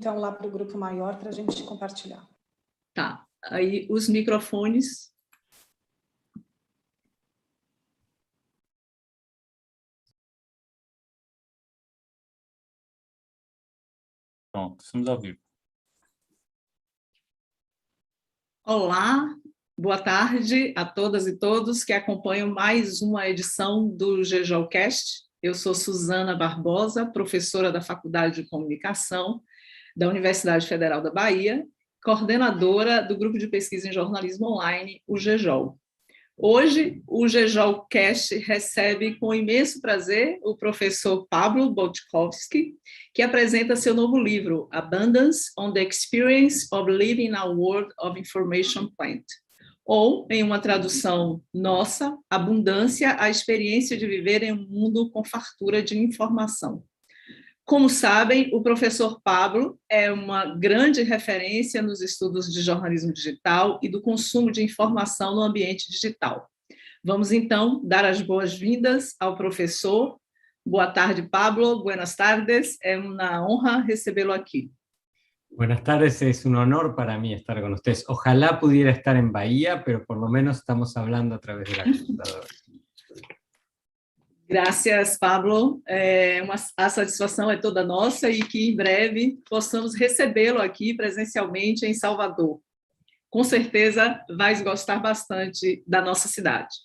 então, lá para o grupo maior para a gente compartilhar. Tá, aí os microfones. Pronto, estamos ao vivo. Olá, boa tarde a todas e todos que acompanham mais uma edição do GEJOLcast. Eu sou Suzana Barbosa, professora da Faculdade de Comunicação da Universidade Federal da Bahia, coordenadora do Grupo de Pesquisa em Jornalismo Online, o GEJOL. Hoje, o GEJOLcast recebe com imenso prazer o professor Pablo Boczkowski, que apresenta seu novo livro, Abundance on the Experience of Living in a World of Information Plenty, ou, em uma tradução nossa, Abundância, a experiência de viver em um mundo com fartura de informação. Como sabem, o professor Pablo é uma grande referência nos estudos de jornalismo digital e do consumo de informação no ambiente digital. Vamos, então, dar as boas-vindas ao professor. Boa tarde, Pablo. Buenas tardes. É uma honra recebê-lo aqui. Buenas tardes, es un honor para mí estar con ustedes. Ojalá pudiera estar en Bahía, pero por lo menos estamos hablando a través de la computadora. Graças, Pablo. A satisfação é toda nossa e que em breve possamos recebê-lo aqui presencialmente em Salvador. Com certeza vai gostar bastante da nossa cidade.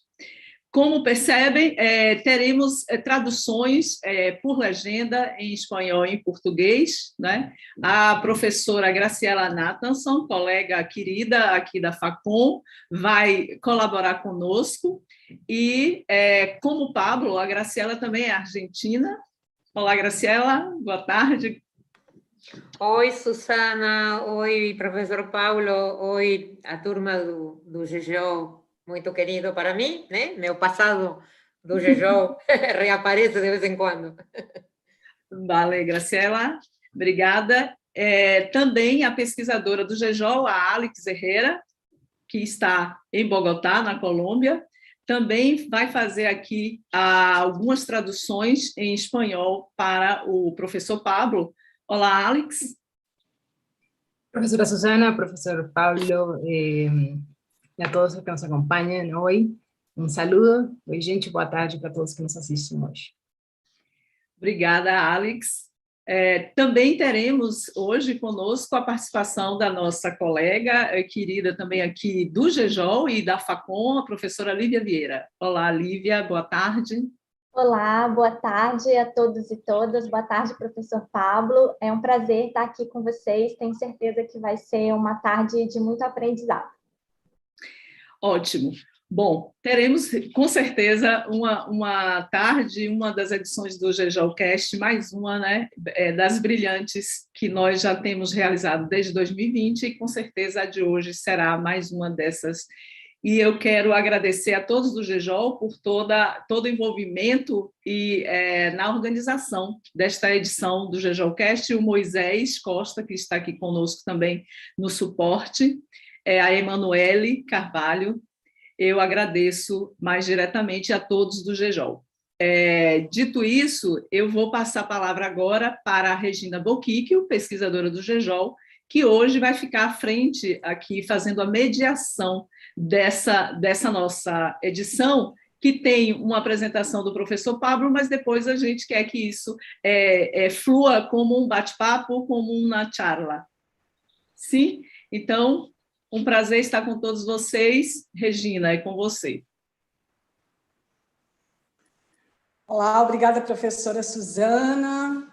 Como percebem, teremos traduções por legenda em espanhol e em português, né? A professora Graciela Nathanson, colega querida aqui da Facom, vai colaborar conosco. E, como Pablo, a Graciela também é argentina. Olá, Graciela, boa tarde. Oi, Susana, oi, professor Paulo, oi, a turma do GEJOL, muito querido para mim, né? Meu passado do GEJOL reaparece de vez em quando. Vale, Graciela, obrigada. Também a pesquisadora do GEJOL, a Alex Herrera, que está em Bogotá, na Colômbia, também vai fazer aqui algumas traduções em espanhol para o professor Pablo. Olá, Alex. Profesora Susana, profesor Pablo, y a todos los que nos acompañan hoy, un saludo. Oi, gente, boa tarde para todos que nos assistem hoje. Obrigada, Alex. Também teremos hoje conosco a participação da nossa colega, querida também aqui do GEJOL e da Facom, a professora Lívia Vieira. Olá, Lívia, boa tarde. Olá, boa tarde a todos e todas. Boa tarde, professor Pablo. É um prazer estar aqui com vocês. Tenho certeza que vai ser uma tarde de muito aprendizado. Ótimo. Bom, teremos com certeza uma tarde, uma das edições do GEJOLcast, mais uma, né, das brilhantes que nós já temos realizado desde 2020 e com certeza a de hoje será mais uma dessas. E eu quero agradecer a todos do GEJOL por todo o envolvimento e na organização desta edição do GEJOLcast, o Moisés Costa, que está aqui conosco também no suporte, a Emanuele Carvalho. Eu agradeço mais diretamente a todos do GEJOL. Dito isso, eu vou passar a palavra agora para a Regina Boquicchio, pesquisadora do GEJOL, que hoje vai ficar à frente aqui, fazendo a mediação dessa nossa edição, que tem uma apresentação do professor Pablo, mas depois a gente quer que isso flua como um bate-papo, como uma charla. Sim? Então, um prazer estar com todos vocês. Regina, é com você. Olá, obrigada, professora Suzana,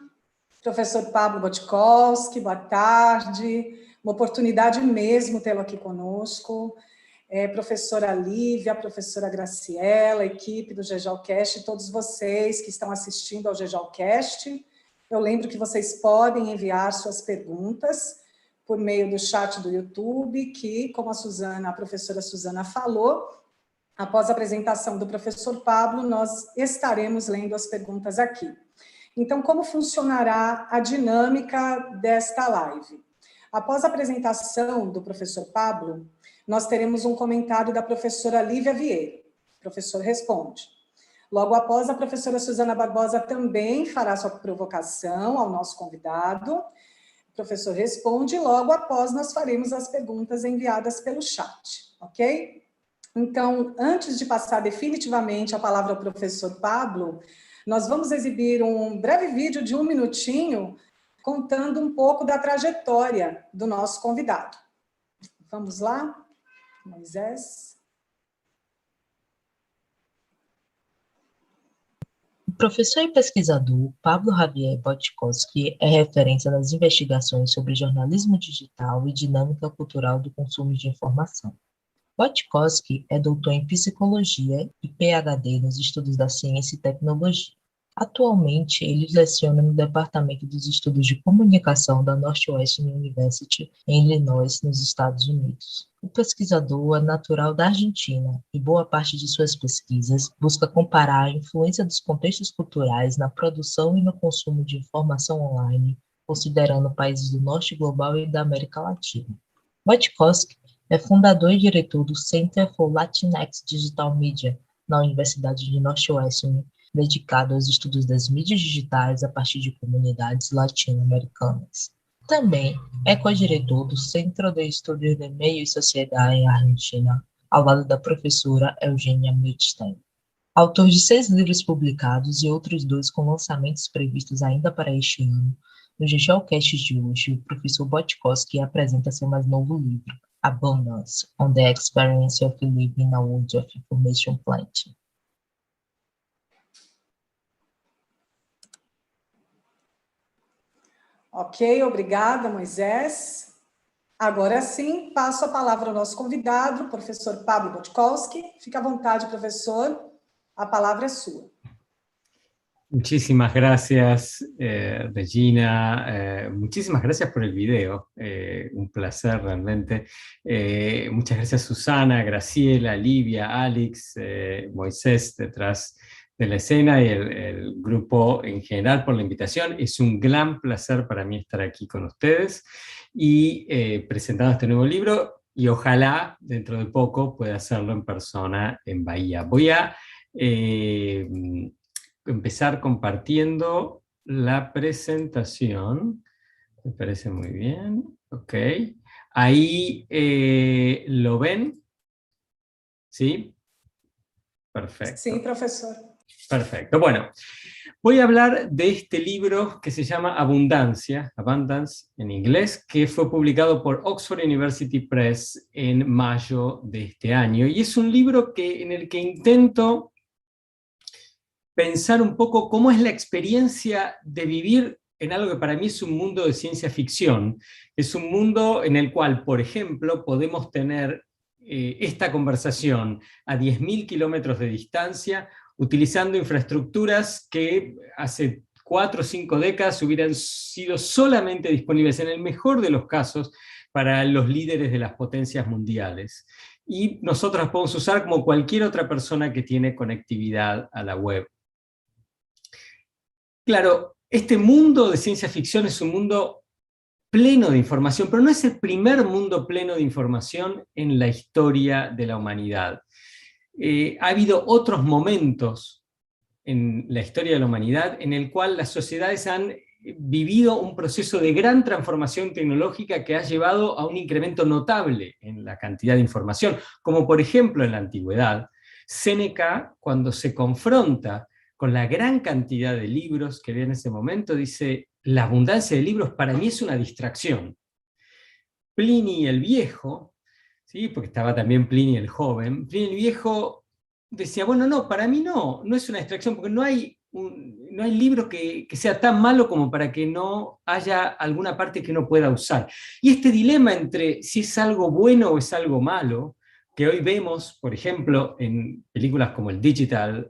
professor Pablo Boczkowski, boa tarde. Uma oportunidade mesmo tê-lo aqui conosco. Professora Lívia, professora Graciela, equipe do GEJOLcast, todos vocês que estão assistindo ao GEJOLcast. Eu lembro que vocês podem enviar suas perguntas por meio do chat do YouTube, que, como a professora Suzana falou, após a apresentação do professor Pablo, nós estaremos lendo as perguntas aqui. Então, como funcionará a dinâmica desta live? Após a apresentação do professor Pablo, nós teremos um comentário da professora Lívia Vieira. O professor responde. Logo após, a professora Suzana Barbosa também fará sua provocação ao nosso convidado. professor responde, e logo após nós faremos as perguntas enviadas pelo chat, ok? Então, antes de passar definitivamente a palavra ao professor Pablo, nós vamos exibir um breve vídeo de 1 minutinho, contando um pouco da trajetória do nosso convidado. Vamos lá, Moisés. O professor e pesquisador Pablo Javier Botkowski é referência nas investigações sobre jornalismo digital e dinâmica cultural do consumo de informação. Botkowski é doutor em psicologia e PhD nos estudos da ciência e tecnologia. Atualmente, ele leciona no Departamento dos Estudos de Comunicação da Northwestern University, em Illinois, nos Estados Unidos. O pesquisador é natural da Argentina e boa parte de suas pesquisas busca comparar a influência dos contextos culturais na produção e no consumo de informação online, considerando países do Norte Global e da América Latina. Botkowski é fundador e diretor do Center for Latinx Digital Media, na Universidade de Northwestern, dedicado aos estudos das mídias digitais a partir de comunidades latino-americanas. Também é co-diretor do Centro de Estudos de Meio e Sociedade em Argentina, ao lado da professora Eugênia Milstein. Autor de 6 livros publicados e outros 2 com lançamentos previstos ainda para este ano, no GeoCast de hoje, o professor Botkowski apresenta seu mais novo livro, Abundance, on the Experience of Living in a World of Information Plenty. Ok, obrigada, Moisés. Agora sim, passo a palavra ao nosso convidado, professor Pablo Botkowski. Fique à vontade, professor, a palavra é sua. Muchísimas gracias, Regina. Muchísimas gracias por el video. Un placer realmente. Muchas gracias, Susana, Graciela, Livia, Alex, Moisés detrás de la escena y el grupo en general por la invitación. Es un gran placer para mí estar aquí con ustedes y presentando este nuevo libro, y ojalá dentro de poco pueda hacerlo en persona en Bahía. Voy a empezar compartiendo la presentación. Me parece muy bien. Ok. Ahí lo ven. ¿Sí? Perfecto. Sí, profesor. Perfecto. Bueno, voy a hablar de este libro que se llama Abundance en inglés, que fue publicado por Oxford University Press en mayo de este año. Y es un libro en el que intento pensar un poco cómo es la experiencia de vivir en algo que para mí es un mundo de ciencia ficción. Es un mundo en el cual, por ejemplo, podemos tener esta conversación a 10.000 kilómetros de distancia, utilizando infraestructuras que hace 4 o 5 décadas hubieran sido solamente disponibles, en el mejor de los casos, para los líderes de las potencias mundiales. Y nosotros las podemos usar como cualquier otra persona que tiene conectividad a la web. Claro, este mundo de ciencia ficción es un mundo pleno de información, pero no es el primer mundo pleno de información en la historia de la humanidad. Ha habido otros momentos en la historia de la humanidad en el cual las sociedades han vivido un proceso de gran transformación tecnológica que ha llevado a un incremento notable en la cantidad de información, como por ejemplo en la antigüedad. Séneca, cuando se confronta con la gran cantidad de libros que había en ese momento, dice: la abundancia de libros para mí es una distracción. Pliny el Viejo, ¿sí? Porque estaba también Pliny el Joven, Pliny el Viejo decía, bueno, no, para mí no es una distracción, porque no hay libro que sea tan malo como para que no haya alguna parte que no pueda usar. Y este dilema entre si es algo bueno o es algo malo, que hoy vemos, por ejemplo, en películas como el Digital,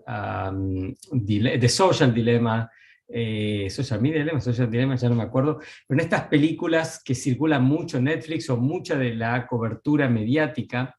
The Social Dilemma, Social Dilemma, ya no me acuerdo, pero en estas películas que circulan mucho en Netflix, o mucha de la cobertura mediática,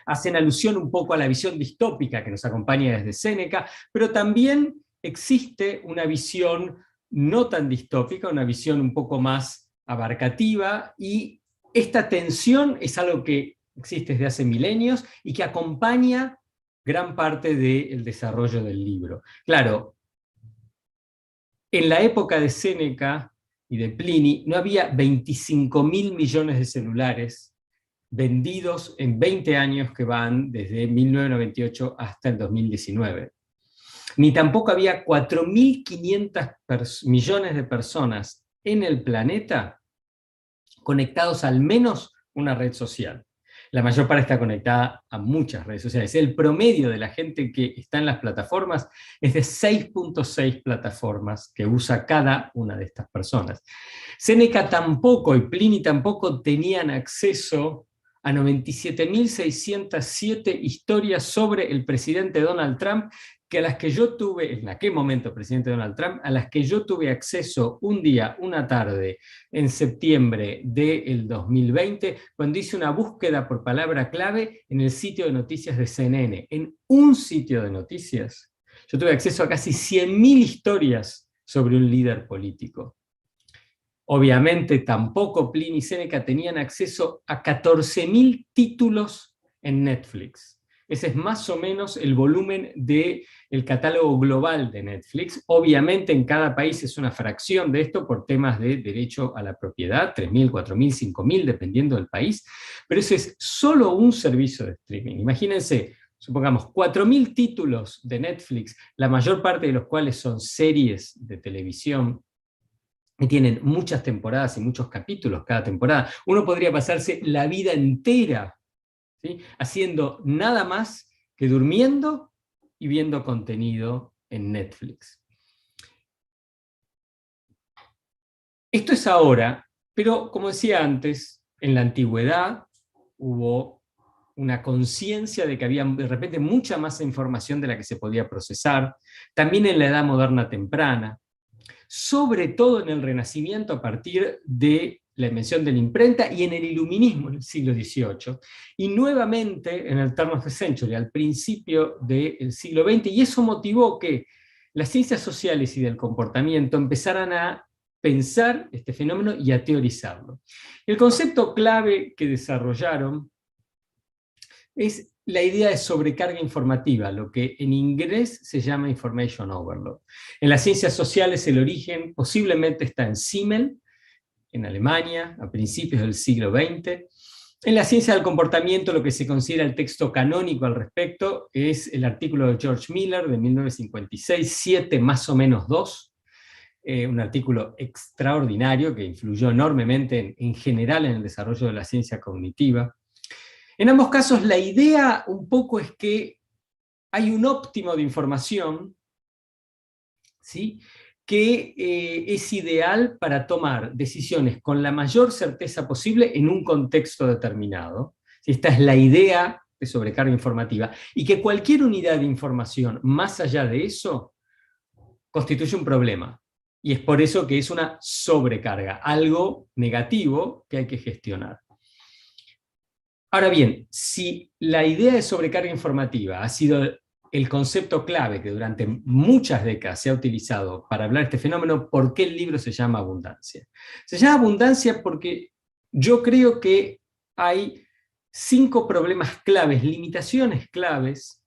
hacen alusión un poco a la visión distópica que nos acompaña desde Séneca, pero también existe una visión no tan distópica, una visión un poco más abarcativa, y esta tensión es algo que existe desde hace milenios y que acompaña gran parte del desarrollo del libro. Claro, en la época de Séneca y de Pliny, no había 25.000 millones de celulares vendidos en 20 años que van desde 1998 hasta el 2019. Ni tampoco había 4.500 millones de personas en el planeta conectados al menos una red social. La mayor parte está conectada a muchas redes sociales. El promedio de la gente que está en las plataformas es de 6.6 plataformas que usa cada una de estas personas. Séneca tampoco y Pliny tampoco tenían acceso a 97.607 historias sobre el presidente Donald Trump, que a las que yo tuve, en aquel momento presidente Donald Trump, a las que yo tuve acceso un día, una tarde, en septiembre del 2020, cuando hice una búsqueda por palabra clave en el sitio de noticias de CNN. En un sitio de noticias, yo tuve acceso a casi 100.000 historias sobre un líder político. Obviamente tampoco Pliny y Séneca tenían acceso a 14.000 títulos en Netflix. Ese es más o menos el volumen del catálogo global de Netflix. Obviamente en cada país es una fracción de esto por temas de derecho a la propiedad, 3.000, 4.000, 5.000, dependiendo del país, pero ese es solo un servicio de streaming. Imagínense, supongamos, 4.000 títulos de Netflix, la mayor parte de los cuales son series de televisión, que tienen muchas temporadas y muchos capítulos cada temporada. Uno podría pasarse la vida entera, ¿sí?, haciendo nada más que durmiendo y viendo contenido en Netflix. Esto es ahora, pero como decía antes, en la antigüedad hubo una conciencia de que había de repente mucha más información de la que se podía procesar, también en la edad moderna temprana, sobre todo en el Renacimiento a partir de la invención de la imprenta y en el Iluminismo en el siglo XVIII, y nuevamente en el turn of the century, al principio del siglo XX, y eso motivó que las ciencias sociales y del comportamiento empezaran a pensar este fenómeno y a teorizarlo. El concepto clave que desarrollaron es la idea de sobrecarga informativa, lo que en inglés se llama information overload. En las ciencias sociales el origen posiblemente está en Simmel, en Alemania, a principios del siglo XX. En la ciencia del comportamiento lo que se considera el texto canónico al respecto es el artículo de George Miller de 1956, 7 más o menos 2, un artículo extraordinario que influyó enormemente en general en el desarrollo de la ciencia cognitiva. En ambos casos la idea un poco es que hay un óptimo de información, ¿sí?, que es ideal para tomar decisiones con la mayor certeza posible en un contexto determinado. Esta es la idea de sobrecarga informativa, y que cualquier unidad de información más allá de eso constituye un problema, y es por eso que es una sobrecarga, algo negativo que hay que gestionar. Ahora bien, si la idea de sobrecarga informativa ha sido el concepto clave que durante muchas décadas se ha utilizado para hablar de este fenómeno, ¿por qué el libro se llama Abundancia? Se llama Abundancia porque yo creo que hay 5 problemas claves, limitaciones claves,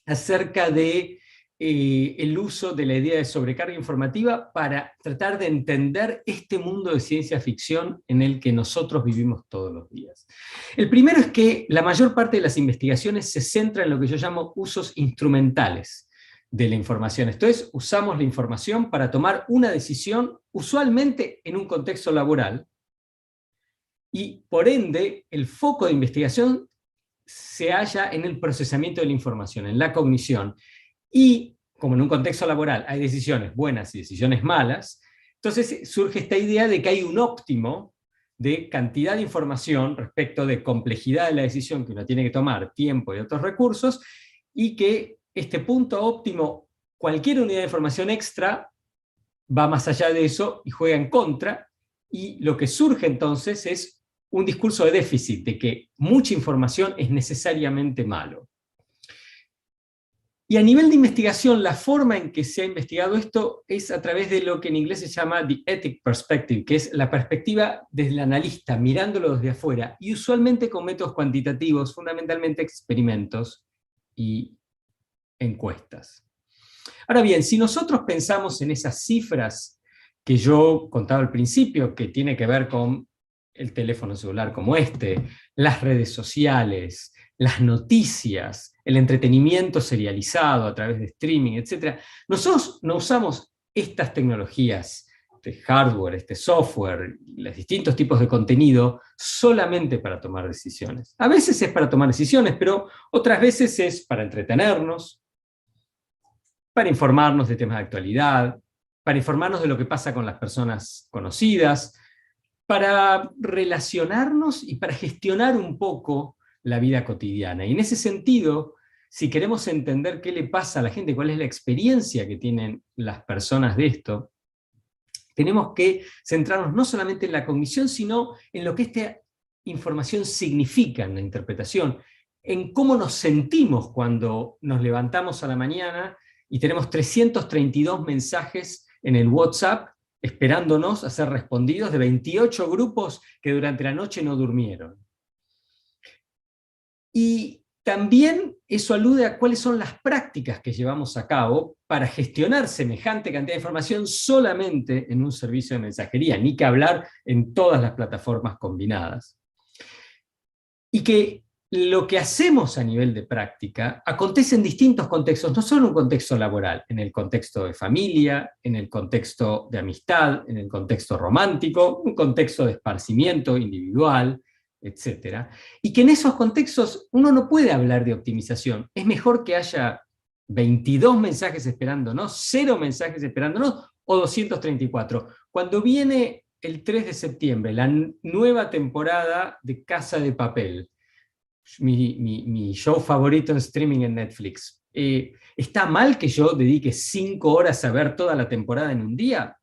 acerca de el uso de la idea de sobrecarga informativa para tratar de entender este mundo de ciencia ficción en el que nosotros vivimos todos los días. El primero es que la mayor parte de las investigaciones se centra en lo que yo llamo usos instrumentales de la información. Esto es, usamos la información para tomar una decisión, usualmente en un contexto laboral, y por ende el foco de investigación se halla en el procesamiento de la información, en la cognición. Y como en un contexto laboral hay decisiones buenas y decisiones malas, entonces surge esta idea de que hay un óptimo de cantidad de información respecto de complejidad de la decisión que uno tiene que tomar, tiempo y otros recursos, y que este punto óptimo, cualquier unidad de información extra, va más allá de eso y juega en contra, y lo que surge entonces es un discurso de déficit, de que mucha información es necesariamente malo. Y a nivel de investigación, la forma en que se ha investigado esto es a través de lo que en inglés se llama the ethic perspective, que es la perspectiva del analista, mirándolo desde afuera, y usualmente con métodos cuantitativos, fundamentalmente experimentos y encuestas. Ahora bien, si nosotros pensamos en esas cifras que yo contaba al principio, que tiene que ver con el teléfono celular como este, las redes sociales, las noticias, el entretenimiento serializado a través de streaming, etc. Nosotros no usamos estas tecnologías, este hardware, este software, los distintos tipos de contenido, solamente para tomar decisiones. A veces es para tomar decisiones, pero otras veces es para entretenernos, para informarnos de temas de actualidad, para informarnos de lo que pasa con las personas conocidas, para relacionarnos y para gestionar un poco la vida cotidiana. Y en ese sentido, si queremos entender qué le pasa a la gente, cuál es la experiencia que tienen las personas de esto, tenemos que centrarnos no solamente en la cognición, sino en lo que esta información significa en la interpretación, en cómo nos sentimos cuando nos levantamos a la mañana y tenemos 332 mensajes en el WhatsApp esperándonos a ser respondidos de 28 grupos que durante la noche no durmieron. Y también eso alude a cuáles son las prácticas que llevamos a cabo para gestionar semejante cantidad de información solamente en un servicio de mensajería, ni que hablar en todas las plataformas combinadas. Y que lo que hacemos a nivel de práctica acontece en distintos contextos, no solo en un contexto laboral, en el contexto de familia, en el contexto de amistad, en el contexto romántico, un contexto de esparcimiento individual, etc. Y que en esos contextos uno no puede hablar de optimización. Es mejor que haya 22 mensajes esperándonos, 0 mensajes esperándonos, o 234. Cuando viene el 3 de septiembre, la nueva temporada de Casa de Papel, mi show favorito en streaming en Netflix, ¿está mal que yo dedique 5 horas a ver toda la temporada en un día?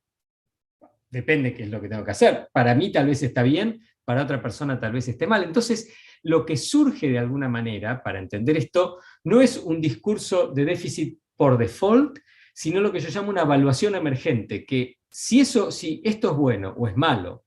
Depende qué es lo que tengo que hacer. Para mí tal vez está bien, para otra persona tal vez esté mal. Entonces, lo que surge de alguna manera, para entender esto, no es un discurso de déficit por default, sino lo que yo llamo una evaluación emergente, que si esto es bueno o es malo,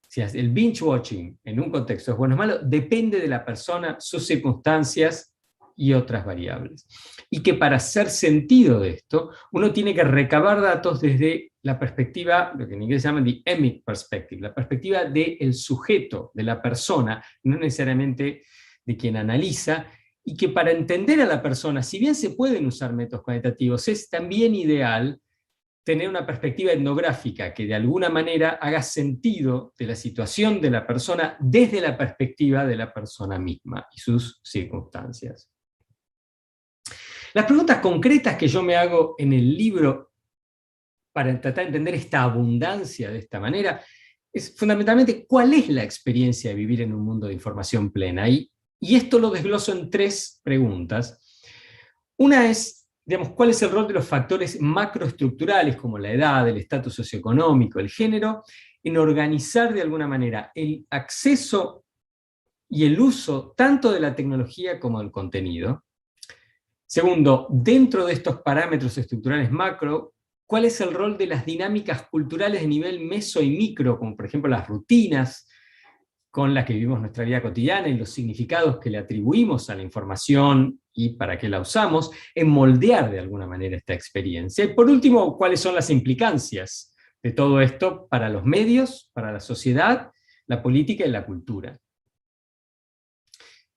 si el binge watching en un contexto es bueno o es malo, depende de la persona, sus circunstancias y otras variables. Y que para hacer sentido de esto, uno tiene que recabar datos desde la perspectiva, lo que en inglés se llama the emic perspective, la perspectiva del sujeto, de la persona, no necesariamente de quien analiza, y que para entender a la persona, si bien se pueden usar métodos cuantitativos, es también ideal tener una perspectiva etnográfica que de alguna manera haga sentido de la situación de la persona desde la perspectiva de la persona misma y sus circunstancias. Las preguntas concretas que yo me hago en el libro para tratar de entender esta abundancia de esta manera es fundamentalmente cuál es la experiencia de vivir en un mundo de información plena. Y esto lo desgloso en 3 preguntas. Una es, digamos, ¿cuál es el rol de los factores macroestructurales como la edad, el estatus socioeconómico, el género, en organizar de alguna manera el acceso y el uso tanto de la tecnología como del contenido? Segundo, dentro de estos parámetros estructurales macro, ¿cuál es el rol de las dinámicas culturales de nivel meso y micro, como por ejemplo las rutinas con las que vivimos nuestra vida cotidiana y los significados que le atribuimos a la información y para qué la usamos, en moldear de alguna manera esta experiencia? Y por último, ¿cuáles son las implicancias de todo esto para los medios, para la sociedad, la política y la cultura?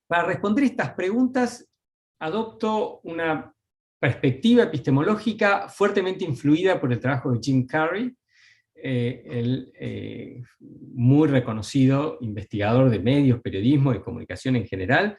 Para responder estas preguntas, adopto una perspectiva epistemológica fuertemente influida por el trabajo de Jim Carrey, el muy reconocido investigador de medios, periodismo y comunicación en general,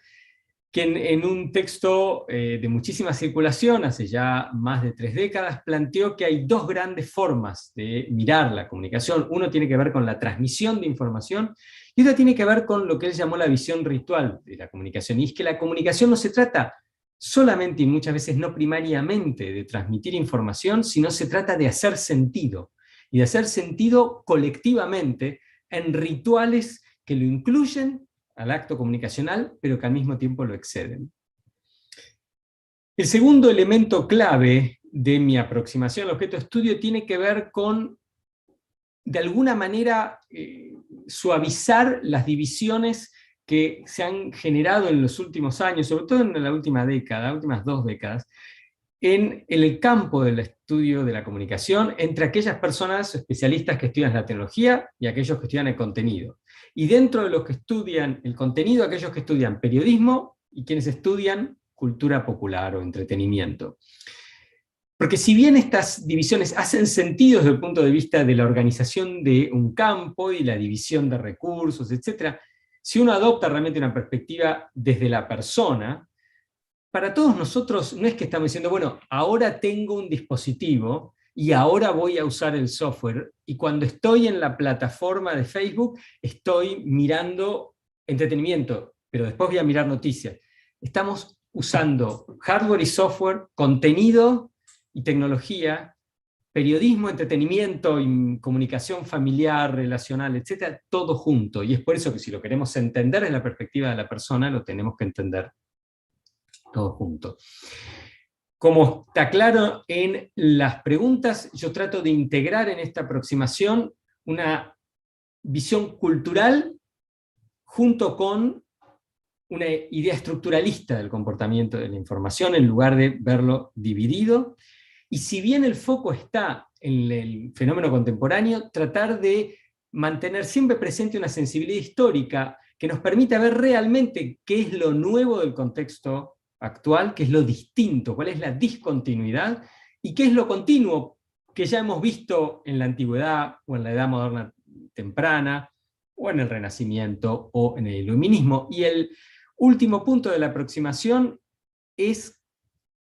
que en un texto de muchísima circulación, hace ya más de 3 décadas, planteó que hay 2 grandes formas de mirar la comunicación. Uno tiene que ver con la transmisión de información, y otra tiene que ver con lo que él llamó la visión ritual de la comunicación, y es que la comunicación no se trata solamente y muchas veces no primariamente de transmitir información, sino se trata de hacer sentido, y de hacer sentido colectivamente en rituales que lo incluyen al acto comunicacional, pero que al mismo tiempo lo exceden. El segundo elemento clave de mi aproximación al objeto de estudio tiene que ver con, de alguna manera, suavizar las divisiones que se han generado en los últimos años, sobre todo en la última década, las últimas 2 décadas, en el campo del estudio de la comunicación entre aquellas personas especialistas que estudian la tecnología y aquellos que estudian el contenido. Y dentro de los que estudian el contenido, aquellos que estudian periodismo y quienes estudian cultura popular o entretenimiento. Porque si bien estas divisiones hacen sentido desde el punto de vista de la organización de un campo y la división de recursos, etc., si uno adopta realmente una perspectiva desde la persona, para todos nosotros no es que estamos diciendo, bueno, ahora tengo un dispositivo y ahora voy a usar el software, y cuando estoy en la plataforma de Facebook estoy mirando entretenimiento, pero después voy a mirar noticias. Estamos usando hardware y software, contenido y tecnología, periodismo, entretenimiento y comunicación familiar, relacional, etcétera, todo junto. Y es por eso que si lo queremos entender desde la perspectiva de la persona, lo tenemos que entender todo junto. Como está claro en las preguntas, yo trato de integrar en esta aproximación una visión cultural junto con una idea estructuralista del comportamiento de la información, en lugar de verlo dividido. Y si bien el foco está en el fenómeno contemporáneo, tratar de mantener siempre presente una sensibilidad histórica que nos permita ver realmente qué es lo nuevo del contexto actual, qué es lo distinto, cuál es la discontinuidad, y qué es lo continuo que ya hemos visto en la antigüedad, o en la edad moderna temprana, o en el Renacimiento, o en el Iluminismo. Y el último punto de la aproximación es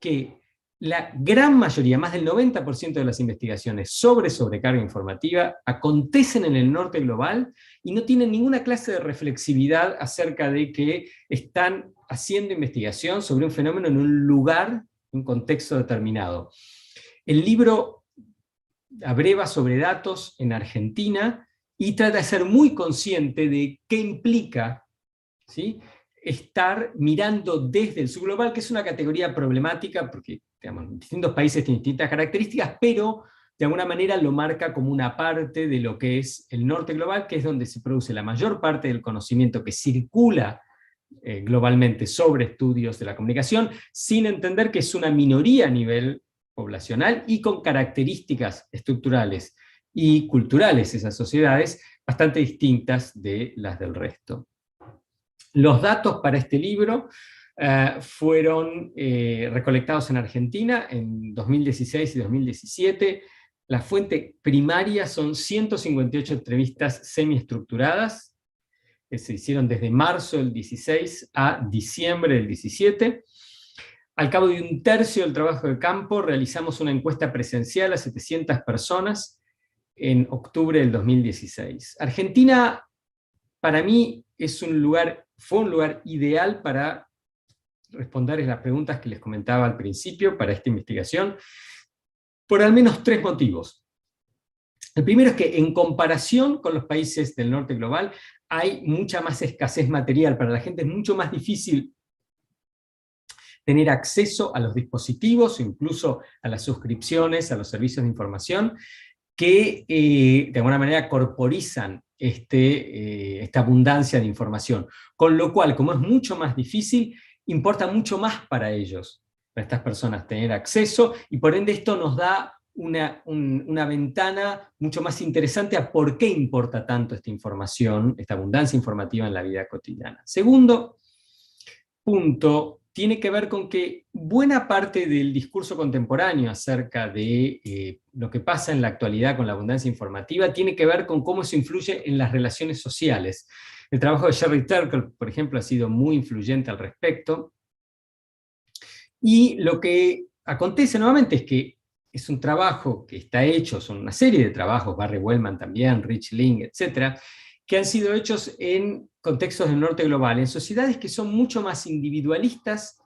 que la gran mayoría, más del 90% de las investigaciones sobre sobrecarga informativa acontecen en el norte global y no tienen ninguna clase de reflexividad acerca de que están haciendo investigación sobre un fenómeno en un lugar, un contexto determinado. El libro abreva sobre datos en Argentina y trata de ser muy consciente de qué implica, ¿sí?, estar mirando desde el subglobal, que es una categoría problemática, porque digamos, distintos países tienen distintas características, pero de alguna manera lo marca como una parte de lo que es el norte global, que es donde se produce la mayor parte del conocimiento que circula globalmente sobre estudios de la comunicación, sin entender que es una minoría a nivel poblacional y con características estructurales y culturales, esas sociedades, bastante distintas de las del resto. Los datos para este libro fueron recolectados en Argentina en 2016 y 2017. La fuente primaria son 158 entrevistas semiestructuradas, que se hicieron desde marzo del 16 a diciembre del 17. Al cabo de un tercio del trabajo de campo, realizamos una encuesta presencial a 700 personas en octubre del 2016. Argentina, para mí, fue un lugar ideal para responder las preguntas que les comentaba al principio para esta investigación, por al menos 3 motivos. El primero es que en comparación con los países del norte global hay mucha más escasez material. Para la gente es mucho más difícil tener acceso a los dispositivos, incluso a las suscripciones, a los servicios de información, que de alguna manera corporizan esta abundancia de información. Con lo cual, como es mucho más difícil, importa mucho más para ellos, para estas personas, tener acceso, y por ende esto nos da una ventana mucho más interesante a por qué importa tanto esta información, esta abundancia informativa en la vida cotidiana. Segundo punto tiene que ver con que buena parte del discurso contemporáneo acerca de lo que pasa en la actualidad con la abundancia informativa tiene que ver con cómo eso influye en las relaciones sociales. El trabajo de Sherry Turkle, por ejemplo, ha sido muy influyente al respecto. Y lo que acontece nuevamente es que es un trabajo que está hecho, son una serie de trabajos, Barry Wellman también, Rich Ling, etcétera, que han sido hechos en contextos del norte global, en sociedades que son mucho más individualistas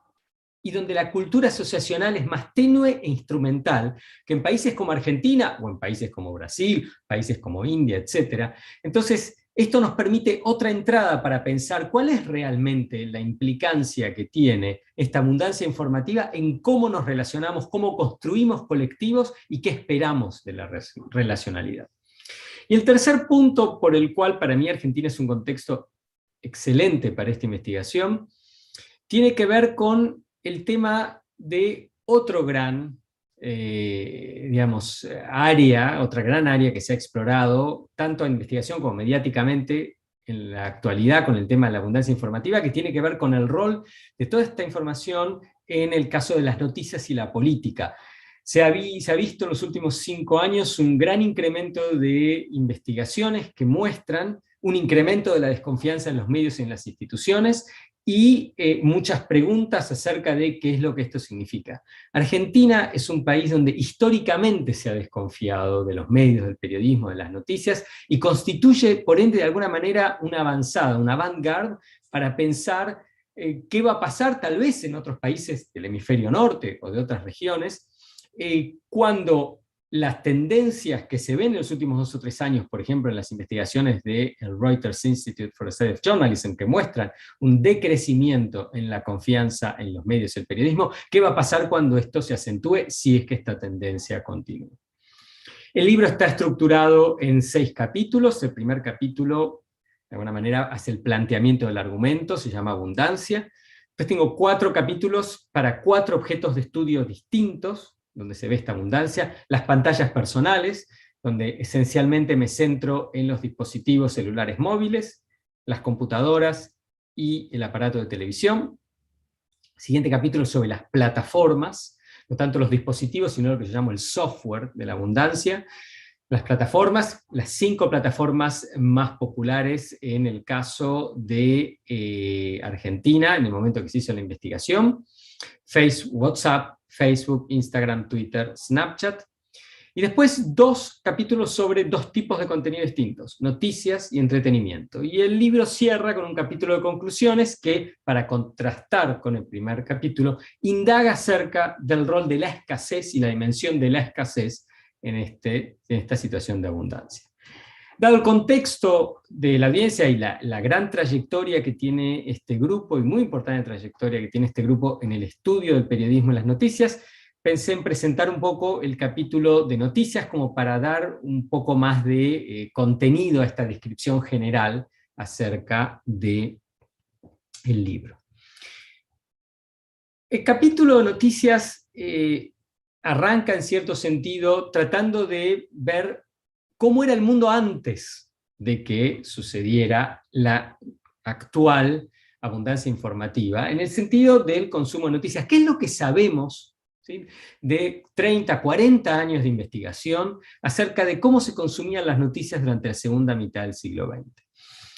y donde la cultura asociacional es más tenue e instrumental que en países como Argentina, o en países como Brasil, países como India, etc. Entonces, esto nos permite otra entrada para pensar cuál es realmente la implicancia que tiene esta abundancia informativa en cómo nos relacionamos, cómo construimos colectivos y qué esperamos de la relacionalidad. Y el tercer punto por el cual para mí Argentina es un contexto excelente para esta investigación, tiene que ver con el tema de otro gran, digamos, otra gran área que se ha explorado, tanto en investigación como mediáticamente, en la actualidad con el tema de la abundancia informativa, que tiene que ver con el rol de toda esta información en el caso de las noticias y la política. Se ha visto en los últimos 5 años un gran incremento de investigaciones que muestran un incremento de la desconfianza en los medios y en las instituciones, y muchas preguntas acerca de qué es lo que esto significa. Argentina es un país donde históricamente se ha desconfiado de los medios, del periodismo, de las noticias, y constituye, por ende, de alguna manera, una avanzada, una vanguard, para pensar qué va a pasar tal vez en otros países del hemisferio norte o de otras regiones, cuando las tendencias que se ven en los últimos 2 o 3 años, por ejemplo, en las investigaciones del Reuters Institute for the Study of Journalism, que muestran un decrecimiento en la confianza en los medios y el periodismo, ¿qué va a pasar cuando esto se acentúe, si es que esta tendencia continúa? El libro está estructurado en 6 capítulos. El primer capítulo, de alguna manera, hace el planteamiento del argumento, se llama Abundancia. Después tengo 4 capítulos para 4 objetos de estudio distintos, donde se ve esta abundancia. Las pantallas personales, donde esencialmente me centro en los dispositivos celulares móviles, las computadoras y el aparato de televisión. Siguiente capítulo sobre las plataformas, no tanto los dispositivos, sino lo que yo llamo el software de la abundancia. Las plataformas, las 5 plataformas más populares en el caso de Argentina, en el momento que se hizo la investigación: Facebook, WhatsApp, Facebook, Instagram, Twitter, Snapchat. Y después 2 capítulos sobre 2 tipos de contenido distintos: noticias y entretenimiento. Y el libro cierra con un capítulo de conclusiones que, para contrastar con el primer capítulo, indaga acerca del rol de la escasez y la dimensión de la escasez en esta situación de abundancia. Dado el contexto de la audiencia y la gran trayectoria que tiene este grupo, y muy importante trayectoria que tiene este grupo en el estudio del periodismo y las noticias, pensé en presentar un poco el capítulo de noticias como para dar un poco más de contenido a esta descripción general acerca del libro. El capítulo de noticias arranca en cierto sentido tratando de ver cómo era el mundo antes de que sucediera la actual abundancia informativa, en el sentido del consumo de noticias. ¿Qué es lo que sabemos, ¿sí?, de 30, 40 años de investigación acerca de cómo se consumían las noticias durante la segunda mitad del siglo XX?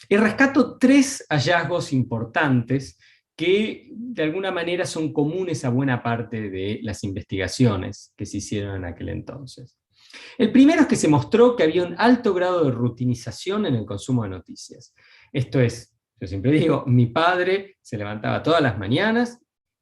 Y rescato 3 hallazgos importantes que de alguna manera son comunes a buena parte de las investigaciones que se hicieron en aquel entonces. El primero es que se mostró que había un alto grado de rutinización en el consumo de noticias. Esto es, yo siempre digo, mi padre se levantaba todas las mañanas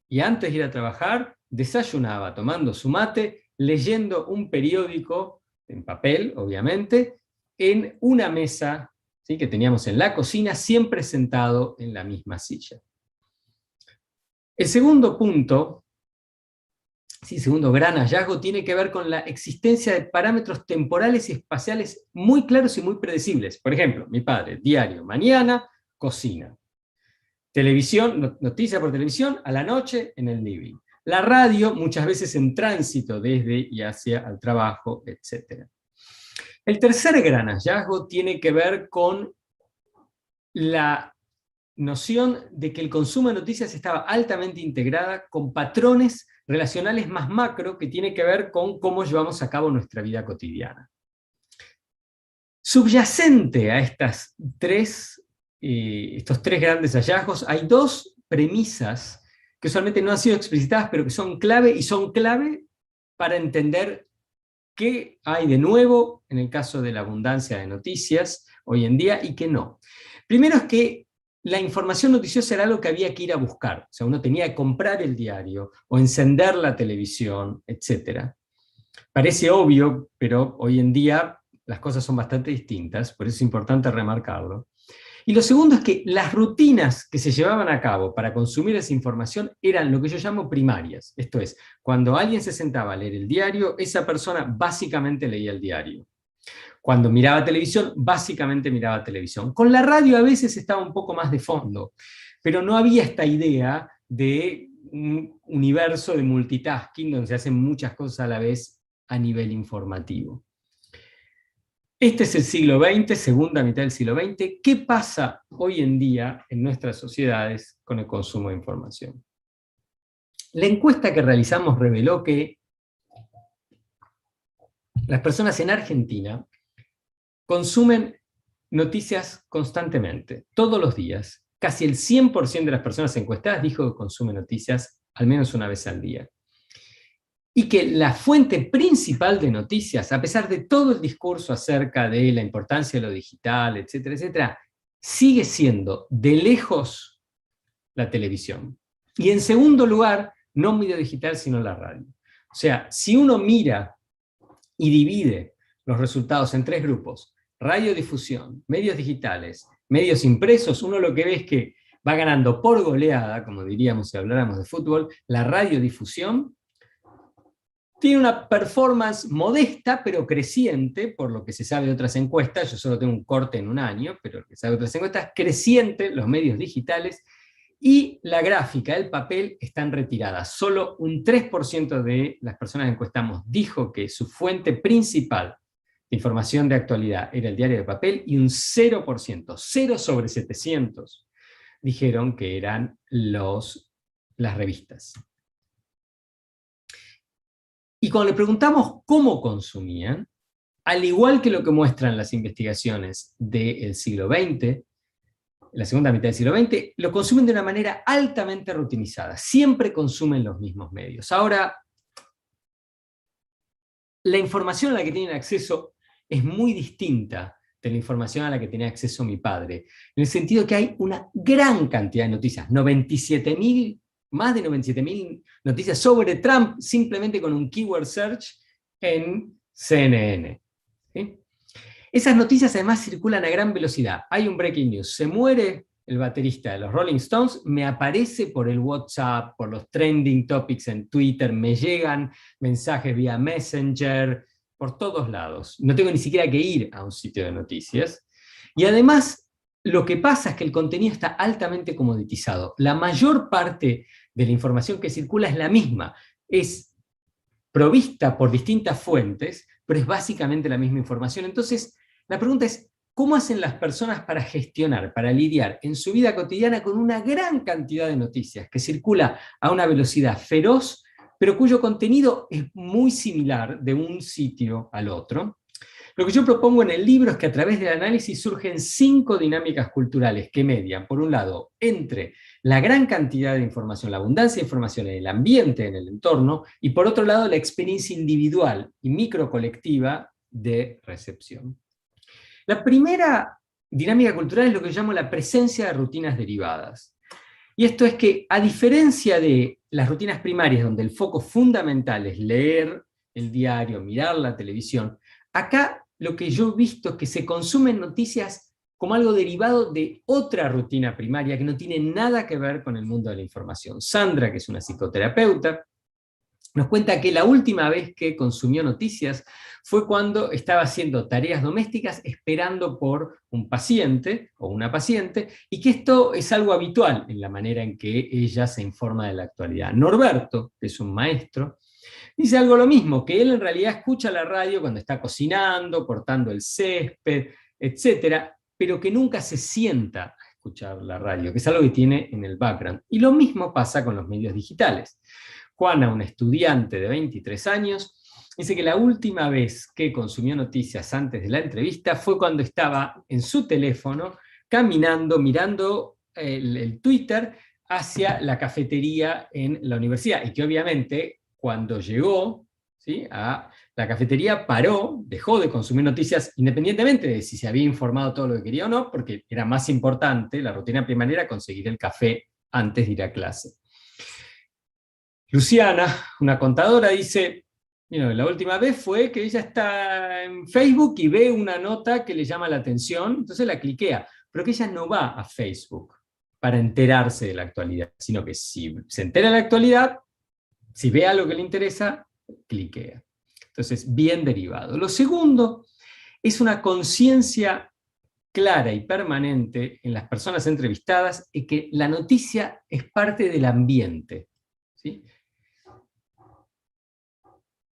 y antes de ir a trabajar desayunaba tomando su mate, leyendo un periódico, en papel obviamente, en una mesa, ¿sí?, que teníamos en la cocina, siempre sentado en la misma silla. El segundo punto, sí, segundo gran hallazgo, tiene que ver con la existencia de parámetros temporales y espaciales muy claros y muy predecibles. Por ejemplo, mi padre, diario, mañana, cocina. Televisión, noticia por televisión, a la noche en el living. La radio, muchas veces en tránsito desde y hacia el trabajo, etc. El tercer gran hallazgo tiene que ver con la noción de que el consumo de noticias estaba altamente integrada con patrones relacionales más macro que tiene que ver con cómo llevamos a cabo nuestra vida cotidiana. Subyacente a estos 3 grandes hallazgos hay 2 premisas que usualmente no han sido explicitadas, pero que son clave, y son clave para entender qué hay de nuevo en el caso de la abundancia de noticias hoy en día y qué no. Primero es que la información noticiosa era algo que había que ir a buscar, o sea, uno tenía que comprar el diario o encender la televisión, etc. Parece obvio, pero hoy en día las cosas son bastante distintas, por eso es importante remarcarlo. Y lo segundo es que las rutinas que se llevaban a cabo para consumir esa información eran lo que yo llamo primarias. Esto es, cuando alguien se sentaba a leer el diario, esa persona básicamente leía el diario. Cuando miraba televisión, básicamente miraba televisión. Con la radio a veces estaba un poco más de fondo, pero no había esta idea de un universo de multitasking donde se hacen muchas cosas a la vez a nivel informativo. Este es el siglo XX, segunda mitad del siglo XX. ¿Qué pasa hoy en día en nuestras sociedades con el consumo de información? La encuesta que realizamos reveló que las personas en Argentina consumen noticias constantemente, todos los días. Casi el 100% de las personas encuestadas dijo que consume noticias al menos una vez al día. Y que la fuente principal de noticias, a pesar de todo el discurso acerca de la importancia de lo digital, etcétera, etcétera, sigue siendo de lejos la televisión. Y en segundo lugar, no medio digital, sino la radio. O sea, si uno mira y divide los resultados en tres grupos, radiodifusión, medios digitales, medios impresos, uno lo que ve es que va ganando por goleada, como diríamos si habláramos de fútbol, la radiodifusión. Tiene una performance modesta, pero creciente, por lo que se sabe de otras encuestas. Yo solo tengo un corte en un año, pero lo que se sabe de otras encuestas, creciente los medios digitales, y la gráfica, el papel, están retiradas. Solo un 3% de las personas que encuestamos dijo que su fuente principal de información de actualidad era el diario de papel, y un 0%, 0 sobre 700, dijeron que eran las revistas. Y cuando le preguntamos cómo consumían, al igual que lo que muestran las investigaciones del siglo XX, la segunda mitad del siglo XX, lo consumen de una manera altamente rutinizada. Siempre consumen los mismos medios. Ahora, la información a la que tienen acceso es muy distinta de la información a la que tenía acceso mi padre, en el sentido que hay una gran cantidad de noticias, más de 97.000 noticias sobre Trump, simplemente con un keyword search en CNN. ¿Sí? Esas noticias además circulan a gran velocidad. Hay un breaking news, se muere el baterista de los Rolling Stones, me aparece por el WhatsApp, por los trending topics en Twitter, me llegan mensajes vía Messenger, por todos lados. No tengo ni siquiera que ir a un sitio de noticias. Y además, lo que pasa es que el contenido está altamente comoditizado. La mayor parte de la información que circula es la misma. Es provista por distintas fuentes, pero es básicamente la misma información. Entonces, la pregunta es, ¿cómo hacen las personas para gestionar, para lidiar en su vida cotidiana con una gran cantidad de noticias que circula a una velocidad feroz, pero cuyo contenido es muy similar de un sitio al otro? Lo que yo propongo en el libro es que a través del análisis surgen 5 dinámicas culturales que median, por un lado, entre la gran cantidad de información, la abundancia de información en el ambiente, en el entorno, y por otro lado, la experiencia individual y microcolectiva de recepción. La primera dinámica cultural es lo que yo llamo la presencia de rutinas derivadas. Y esto es que, a diferencia de las rutinas primarias, donde el foco fundamental es leer el diario, mirar la televisión, acá lo que yo he visto es que se consumen noticias como algo derivado de otra rutina primaria que no tiene nada que ver con el mundo de la información. Sandra, que es una psicoterapeuta, nos cuenta que la última vez que consumió noticias fue cuando estaba haciendo tareas domésticas esperando por un paciente o una paciente, y que esto es algo habitual en la manera en que ella se informa de la actualidad. Norberto, que es un maestro, dice algo lo mismo, que él en realidad escucha la radio cuando está cocinando, cortando el césped, etc., pero que nunca se sienta a escuchar la radio, que es algo que tiene en el background. Y lo mismo pasa con los medios digitales. Juana, una estudiante de 23 años, dice que la última vez que consumió noticias antes de la entrevista fue cuando estaba en su teléfono, caminando, mirando el Twitter hacia la cafetería en la universidad, y que obviamente cuando llegó, ¿sí?, a la cafetería paró, dejó de consumir noticias independientemente de si se había informado todo lo que quería o no, porque era más importante, la rutina primaria era conseguir el café antes de ir a clase. Luciana, una contadora, dice, la última vez fue que ella está en Facebook y ve una nota que le llama la atención, entonces la cliquea, pero que ella no va a Facebook para enterarse de la actualidad, sino que si se entera de la actualidad, si ve algo que le interesa, cliquea. Entonces, bien derivado. Lo segundo es una conciencia clara y permanente en las personas entrevistadas, es que la noticia es parte del ambiente ¿sí?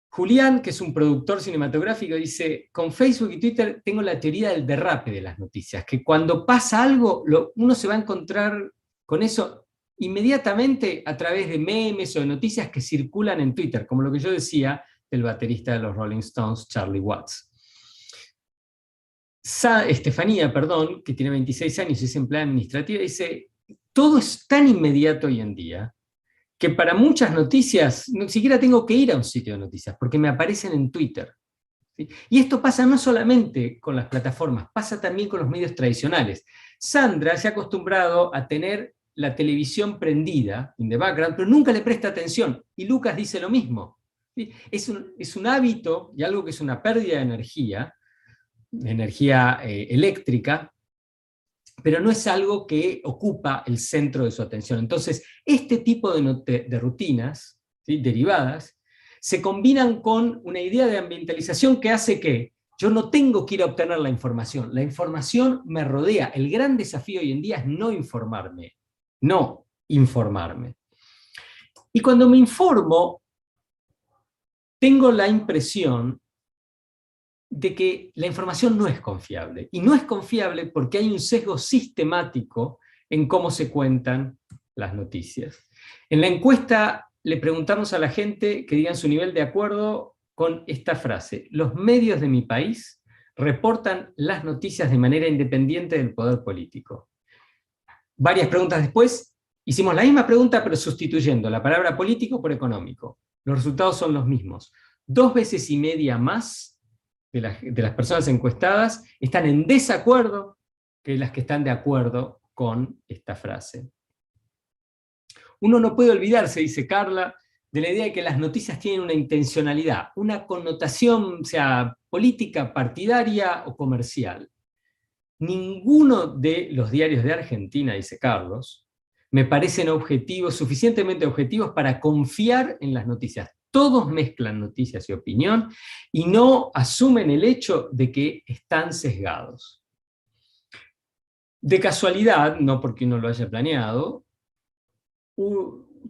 Julián, que es un productor cinematográfico, dice, con Facebook y Twitter tengo la teoría del derrape de las noticias, que cuando pasa algo, uno se va a encontrar con eso inmediatamente a través de memes o de noticias que circulan en Twitter, como lo que yo decía del baterista de los Rolling Stones, Charlie Watts. Estefanía, que tiene 26 años y es empleada administrativa, dice, todo es tan inmediato hoy en día, que para muchas noticias ni siquiera tengo que ir a un sitio de noticias, porque me aparecen en Twitter. ¿Sí? Y esto pasa no solamente con las plataformas, pasa también con los medios tradicionales. Sandra se ha acostumbrado a tener la televisión prendida, in the background, pero nunca le presta atención. Y Lucas dice lo mismo. ¿Sí? Es un hábito y algo que es una pérdida de energía eléctrica, pero no es algo que ocupa el centro de su atención. Entonces, este tipo de rutinas, ¿sí?, derivadas, se combinan con una idea de ambientalización que hace que yo no tengo que ir a obtener la información me rodea. El gran desafío hoy en día es no informarme. Y cuando me informo, tengo la impresión de que la información no es confiable. Y no es confiable porque hay un sesgo sistemático en cómo se cuentan las noticias. En la encuesta le preguntamos a la gente que digan su nivel de acuerdo con esta frase: los medios de mi país reportan las noticias de manera independiente del poder político. Varias preguntas después, hicimos la misma pregunta, pero sustituyendo la palabra político por económico. Los resultados son los mismos. 2,5 veces más de las personas encuestadas están en desacuerdo que las que están de acuerdo con esta frase. Uno no puede olvidarse, dice Carla, de la idea de que las noticias tienen una intencionalidad, una connotación, sea política, partidaria o comercial. Ninguno de los diarios de Argentina, dice Carlos, me parecen suficientemente objetivos para confiar en las noticias. Todos mezclan noticias y opinión y no asumen el hecho de que están sesgados. De casualidad, no porque uno lo haya planeado,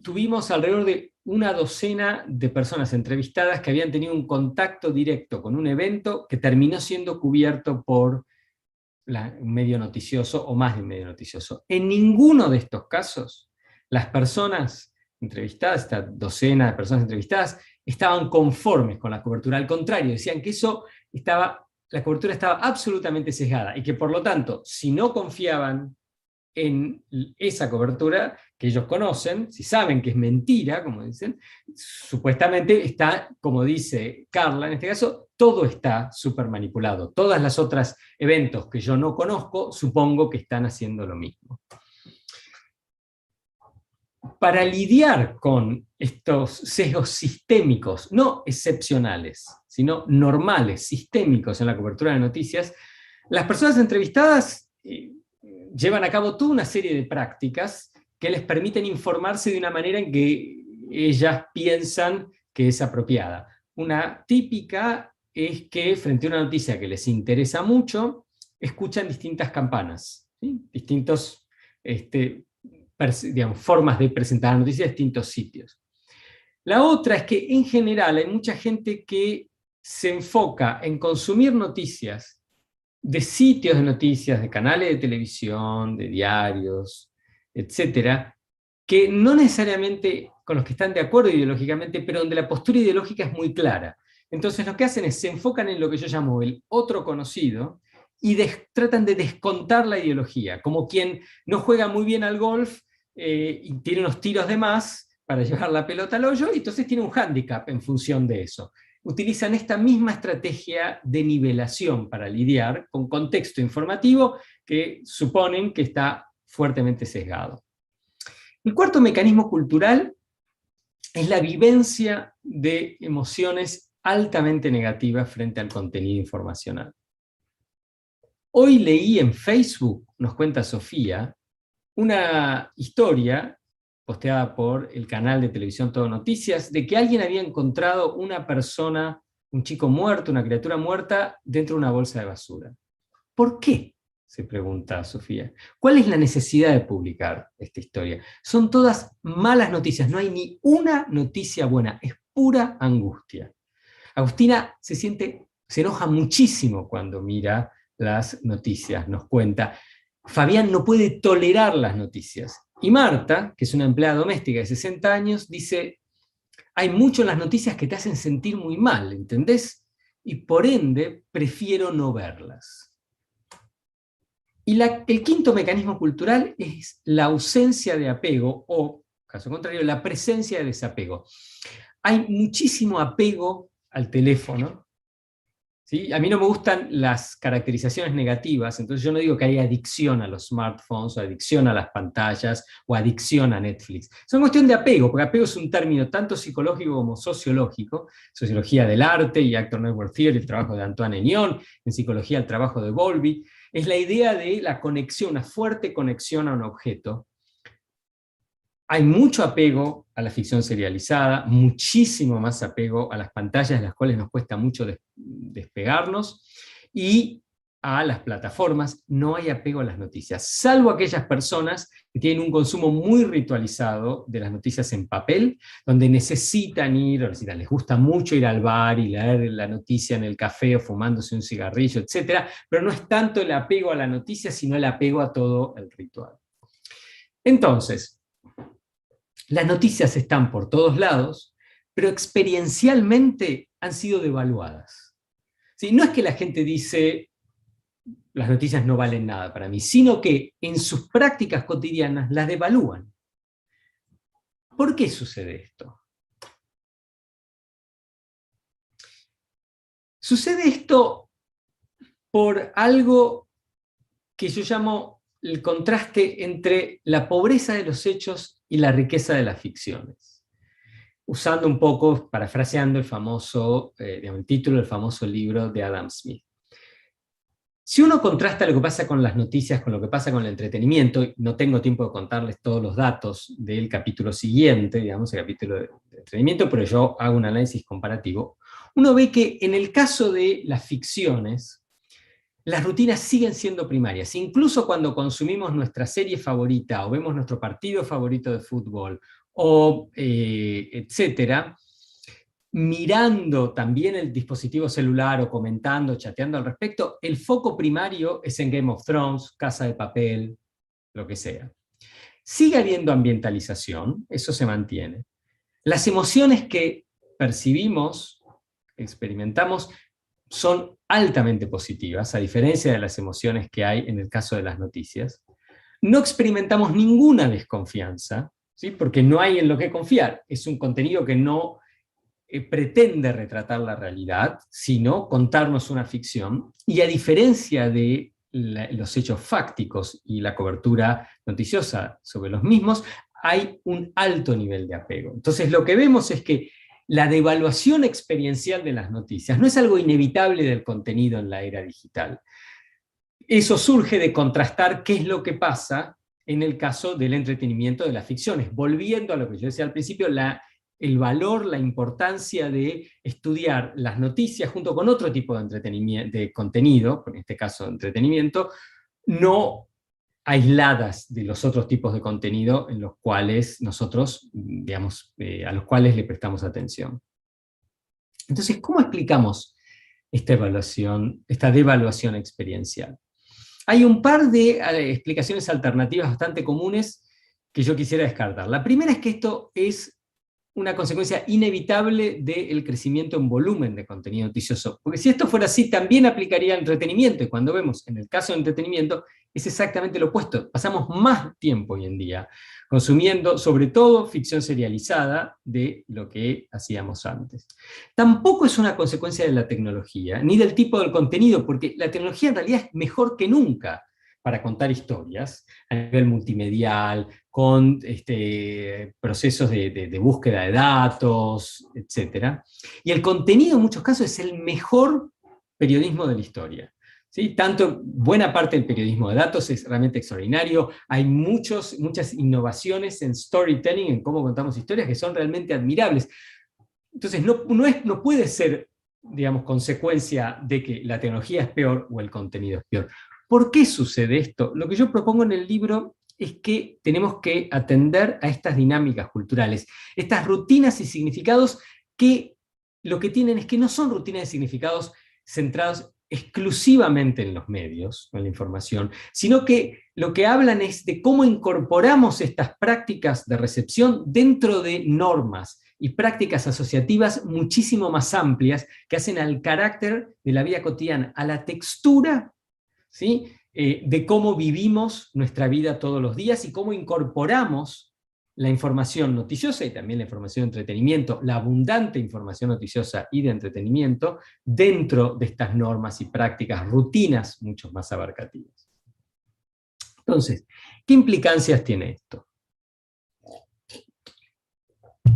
tuvimos alrededor de una docena de personas entrevistadas que habían tenido un contacto directo con un evento que terminó siendo cubierto por un medio noticioso o más de un medio noticioso. En ninguno de estos casos, las personas entrevistadas, esta docena de personas entrevistadas, estaban conformes con la cobertura. Al contrario, decían que la cobertura estaba absolutamente sesgada y que por lo tanto, si no confiaban en esa cobertura que ellos conocen, si saben que es mentira, como dicen, supuestamente está, como dice Carla en este caso, todo está súper manipulado. Todas las otras eventos que yo no conozco, supongo que están haciendo lo mismo. Para lidiar con estos sesgos sistémicos, no excepcionales, sino normales, sistémicos en la cobertura de noticias, las personas entrevistadas llevan a cabo toda una serie de prácticas que les permiten informarse de una manera en que ellas piensan que es apropiada. Una típica es que frente a una noticia que les interesa mucho, escuchan distintas campanas, ¿sí? Distintos formas de presentar la noticia de distintos sitios. La otra es que en general hay mucha gente que se enfoca en consumir noticias de sitios de noticias, de canales de televisión, de diarios, etcétera, que no necesariamente con los que están de acuerdo ideológicamente, pero donde la postura ideológica es muy clara. Entonces lo que hacen es se enfocan en lo que yo llamo el otro conocido y tratan de descontar la ideología, como quien no juega muy bien al golf y tiene unos tiros de más para llevar la pelota al hoyo, y entonces tiene un hándicap en función de eso. Utilizan esta misma estrategia de nivelación para lidiar con contexto informativo que suponen que está fuertemente sesgado. El cuarto mecanismo cultural es la vivencia de emociones altamente negativas frente al contenido informacional. Hoy leí en Facebook, nos cuenta Sofía, una historia posteada por el canal de televisión Todo Noticias, de que alguien había encontrado una persona, un chico muerto, una criatura muerta, dentro de una bolsa de basura. ¿Por qué? Se pregunta Sofía. ¿Cuál es la necesidad de publicar esta historia? Son todas malas noticias, no hay ni una noticia buena, es pura angustia. Agustina se enoja muchísimo cuando mira las noticias, nos cuenta. Fabián no puede tolerar las noticias. Y Marta, que es una empleada doméstica de 60 años, dice, hay mucho en las noticias que te hacen sentir muy mal, ¿entendés? Y por ende, prefiero no verlas. Y el quinto mecanismo cultural es la ausencia de apego, o, caso contrario, la presencia de desapego. Hay muchísimo apego al teléfono, ¿sí? A mí no me gustan las caracterizaciones negativas, entonces yo no digo que hay adicción a los smartphones, o adicción a las pantallas, o adicción a Netflix. Es una cuestión de apego, porque apego es un término tanto psicológico como sociológico, sociología del arte y Actor Network Theory, el trabajo de Antoine Enion, en psicología el trabajo de Bowlby, es la idea de la conexión, una fuerte conexión a un objeto. Hay mucho apego a la ficción serializada, muchísimo más apego a las pantallas de las cuales nos cuesta mucho despegarnos, y a las plataformas. No hay apego a las noticias, salvo aquellas personas que tienen un consumo muy ritualizado de las noticias en papel, donde necesitan les gusta mucho ir al bar y leer la noticia en el café o fumándose un cigarrillo, etc. Pero no es tanto el apego a la noticia, sino el apego a todo el ritual. Entonces, las noticias están por todos lados, pero experiencialmente han sido devaluadas. ¿Sí? No es que la gente dice, las noticias no valen nada para mí, sino que en sus prácticas cotidianas las devalúan. ¿Por qué sucede esto? Sucede esto por algo que yo llamo el contraste entre la pobreza de los hechos y la riqueza de las ficciones. Usando un poco, parafraseando el título del famoso libro de Adam Smith. Si uno contrasta lo que pasa con las noticias con lo que pasa con el entretenimiento, y no tengo tiempo de contarles todos los datos del capítulo siguiente, digamos, el capítulo de entretenimiento, pero yo hago un análisis comparativo, uno ve que en el caso de las ficciones, las rutinas siguen siendo primarias. Incluso cuando consumimos nuestra serie favorita, o vemos nuestro partido favorito de fútbol, o etcétera, mirando también el dispositivo celular o comentando, chateando al respecto, el foco primario es en Game of Thrones, Casa de Papel, lo que sea. Sigue habiendo ambientalización, eso se mantiene. Las emociones que percibimos, experimentamos, son altamente positivas, a diferencia de las emociones que hay en el caso de las noticias. No experimentamos ninguna desconfianza, ¿sí? Porque no hay en lo que confiar. Es un contenido que no pretende retratar la realidad, sino contarnos una ficción, y a diferencia de los hechos fácticos y la cobertura noticiosa sobre los mismos, hay un alto nivel de apego. Entonces lo que vemos es que la devaluación experiencial de las noticias no es algo inevitable del contenido en la era digital. Eso surge de contrastar qué es lo que pasa en el caso del entretenimiento de las ficciones, volviendo a lo que yo decía al principio, el valor, la importancia de estudiar las noticias junto con otro tipo de entretenimiento, de contenido, en este caso de entretenimiento, no aisladas de los otros tipos de contenido en los cuales nosotros, digamos, a los cuales le prestamos atención. Entonces, ¿cómo explicamos esta devaluación experiencial? Hay un par de explicaciones alternativas bastante comunes que yo quisiera descartar. La primera es que esto es una consecuencia inevitable del crecimiento en volumen de contenido noticioso. Porque si esto fuera así, también aplicaría al entretenimiento, y cuando vemos en el caso del entretenimiento, es exactamente lo opuesto. Pasamos más tiempo hoy en día consumiendo, sobre todo, ficción serializada de lo que hacíamos antes. Tampoco es una consecuencia de la tecnología, ni del tipo del contenido, porque la tecnología en realidad es mejor que nunca para contar historias a nivel multimedial, con procesos de búsqueda de datos, etc. Y el contenido en muchos casos es el mejor periodismo de la historia. ¿Sí? Buena parte del periodismo de datos es realmente extraordinario, hay muchas innovaciones en storytelling, en cómo contamos historias, que son realmente admirables. Entonces no puede ser, digamos, consecuencia de que la tecnología es peor o el contenido es peor. ¿Por qué sucede esto? Lo que yo propongo en el libro es que tenemos que atender a estas dinámicas culturales, estas rutinas y significados que lo que tienen es que no son rutinas y significados centrados exclusivamente en los medios, en la información, sino que lo que hablan es de cómo incorporamos estas prácticas de recepción dentro de normas y prácticas asociativas muchísimo más amplias que hacen al carácter de la vida cotidiana, a la textura, ¿sí?, de cómo vivimos nuestra vida todos los días y cómo incorporamos la información noticiosa y también la información de entretenimiento, la abundante información noticiosa y de entretenimiento, dentro de estas normas y prácticas, rutinas mucho más abarcativas. Entonces, ¿qué implicancias tiene esto?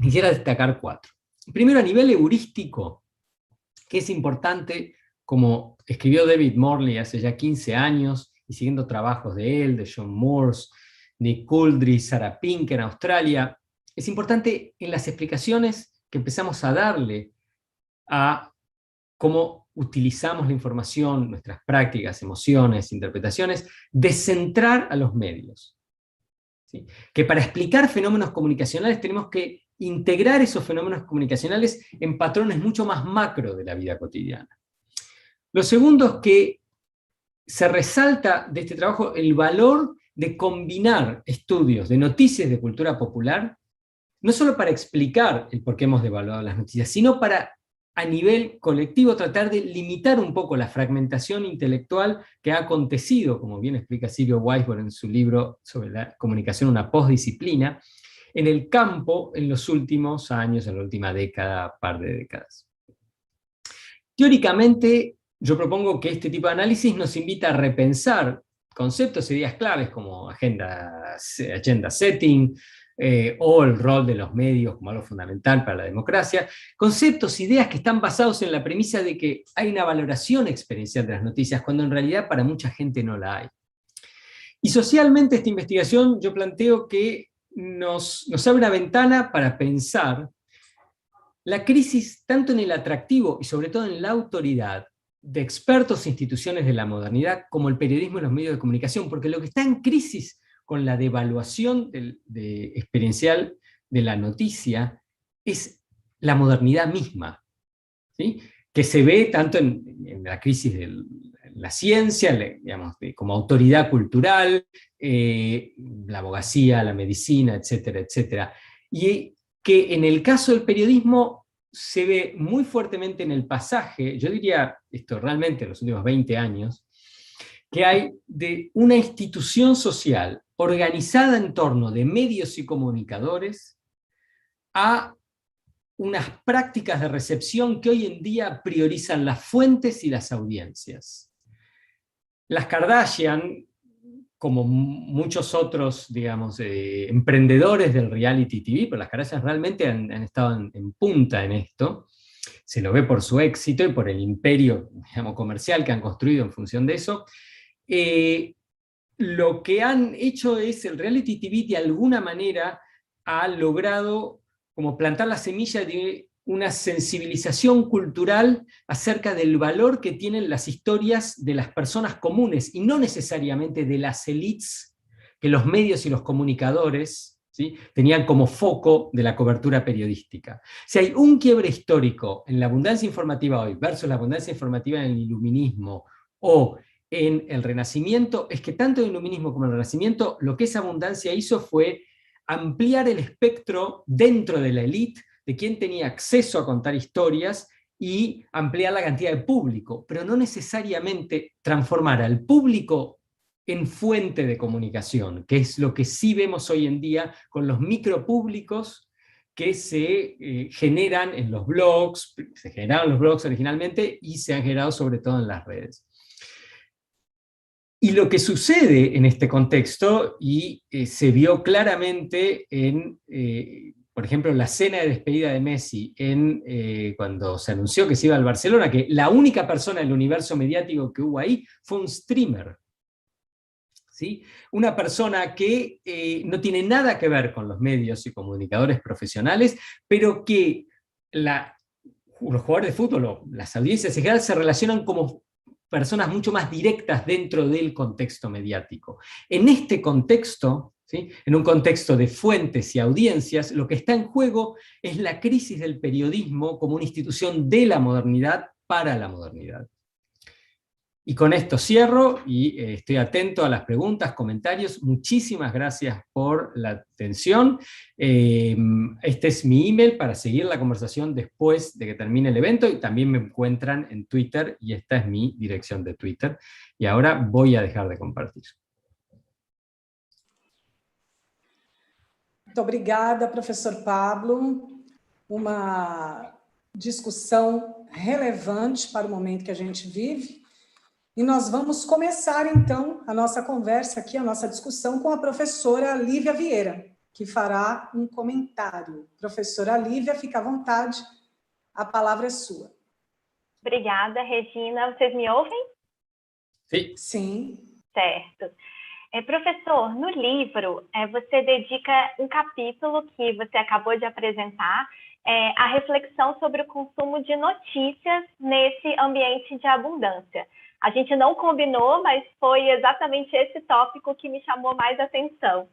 Quisiera destacar 4. Primero, a nivel heurístico, que es importante, como escribió David Morley hace ya 15 años, y siguiendo trabajos de él, de John Morse, Nick Couldry, Sarah Pink en Australia, es importante en las explicaciones que empezamos a darle a cómo utilizamos la información, nuestras prácticas, emociones, interpretaciones, descentrar a los medios. ¿Sí? Que para explicar fenómenos comunicacionales tenemos que integrar esos fenómenos comunicacionales en patrones mucho más macro de la vida cotidiana. Lo segundo es que se resalta de este trabajo el valor de combinar estudios de noticias de cultura popular, no solo para explicar el por qué hemos devaluado las noticias, sino para, a nivel colectivo, tratar de limitar un poco la fragmentación intelectual que ha acontecido, como bien explica Silvio Weisberg en su libro sobre la comunicación, una postdisciplina, en el campo en los últimos años, en la última década, par de décadas. Teóricamente, yo propongo que este tipo de análisis nos invita a repensar conceptos e ideas claves como agenda setting, o el rol de los medios como algo fundamental para la democracia, conceptos, ideas que están basados en la premisa de que hay una valoración experiencial de las noticias, cuando en realidad para mucha gente no la hay. Y socialmente esta investigación yo planteo que nos abre una ventana para pensar la crisis tanto en el atractivo y sobre todo en la autoridad de expertos e instituciones de la modernidad como el periodismo y los medios de comunicación, porque lo que está en crisis con la devaluación experiencial de la noticia es la modernidad misma, ¿sí? Que se ve tanto en la crisis de la ciencia, digamos, como autoridad cultural, la abogacía, la medicina, etcétera, etcétera. Y que en el caso del periodismo se ve muy fuertemente en el pasaje, yo diría esto realmente en los últimos 20 años, que hay de una institución social organizada en torno de medios y comunicadores a unas prácticas de recepción que hoy en día priorizan las fuentes y las audiencias. Las Kardashian, como muchos otros, digamos, emprendedores del reality TV, pero las Kardashian realmente han estado en punta en esto, se lo ve por su éxito y por el imperio, digamos, comercial que han construido en función de eso. Lo que han hecho es, el reality TV de alguna manera ha logrado como plantar la semilla de una sensibilización cultural acerca del valor que tienen las historias de las personas comunes, y no necesariamente de las élites que los medios y los comunicadores, ¿sí?, tenían como foco de la cobertura periodística. Si hay un quiebre histórico en la abundancia informativa hoy versus la abundancia informativa en el iluminismo o en el Renacimiento, es que tanto el iluminismo como el Renacimiento, lo que esa abundancia hizo fue ampliar el espectro dentro de la élite de quien tenía acceso a contar historias y ampliar la cantidad de público, pero no necesariamente transformar al público en fuente de comunicación, que es lo que sí vemos hoy en día con los micropúblicos que se generan en los blogs, se generaron los blogs originalmente y se han generado sobre todo en las redes. Y lo que sucede en este contexto, y se vio claramente en, por ejemplo, la cena de despedida de Messi, cuando se anunció que se iba al Barcelona, que la única persona del universo mediático que hubo ahí fue un streamer, ¿sí? Una persona que no tiene nada que ver con los medios y comunicadores profesionales, pero que los jugadores de fútbol, o las audiencias en general, se relacionan como personas mucho más directas dentro del contexto mediático. En este contexto, ¿sí?, en un contexto de fuentes y audiencias, lo que está en juego es la crisis del periodismo como una institución de la modernidad para la modernidad. Y con esto cierro y estoy atento a las preguntas, comentarios. Muchísimas gracias por la atención. Este es mi email para seguir la conversación después de que termine el evento, y también me encuentran en Twitter, y esta es mi dirección de Twitter. Y ahora voy a dejar de compartir. Muito obrigada, professor Pablo. Uma discussão relevante para o momento que a gente vive. E nós vamos começar, então, a nossa conversa aqui, a nossa discussão com a professora Lívia Vieira, que fará um comentário. Professora Lívia, fica à vontade, a palavra é sua. Obrigada, Regina. Vocês me ouvem? Sim. Sim. Certo. Professor, no livro, você dedica um capítulo que você acabou de apresentar à reflexão sobre o consumo de notícias nesse ambiente de abundância. A gente não combinou, mas foi exatamente esse tópico que me chamou mais atenção.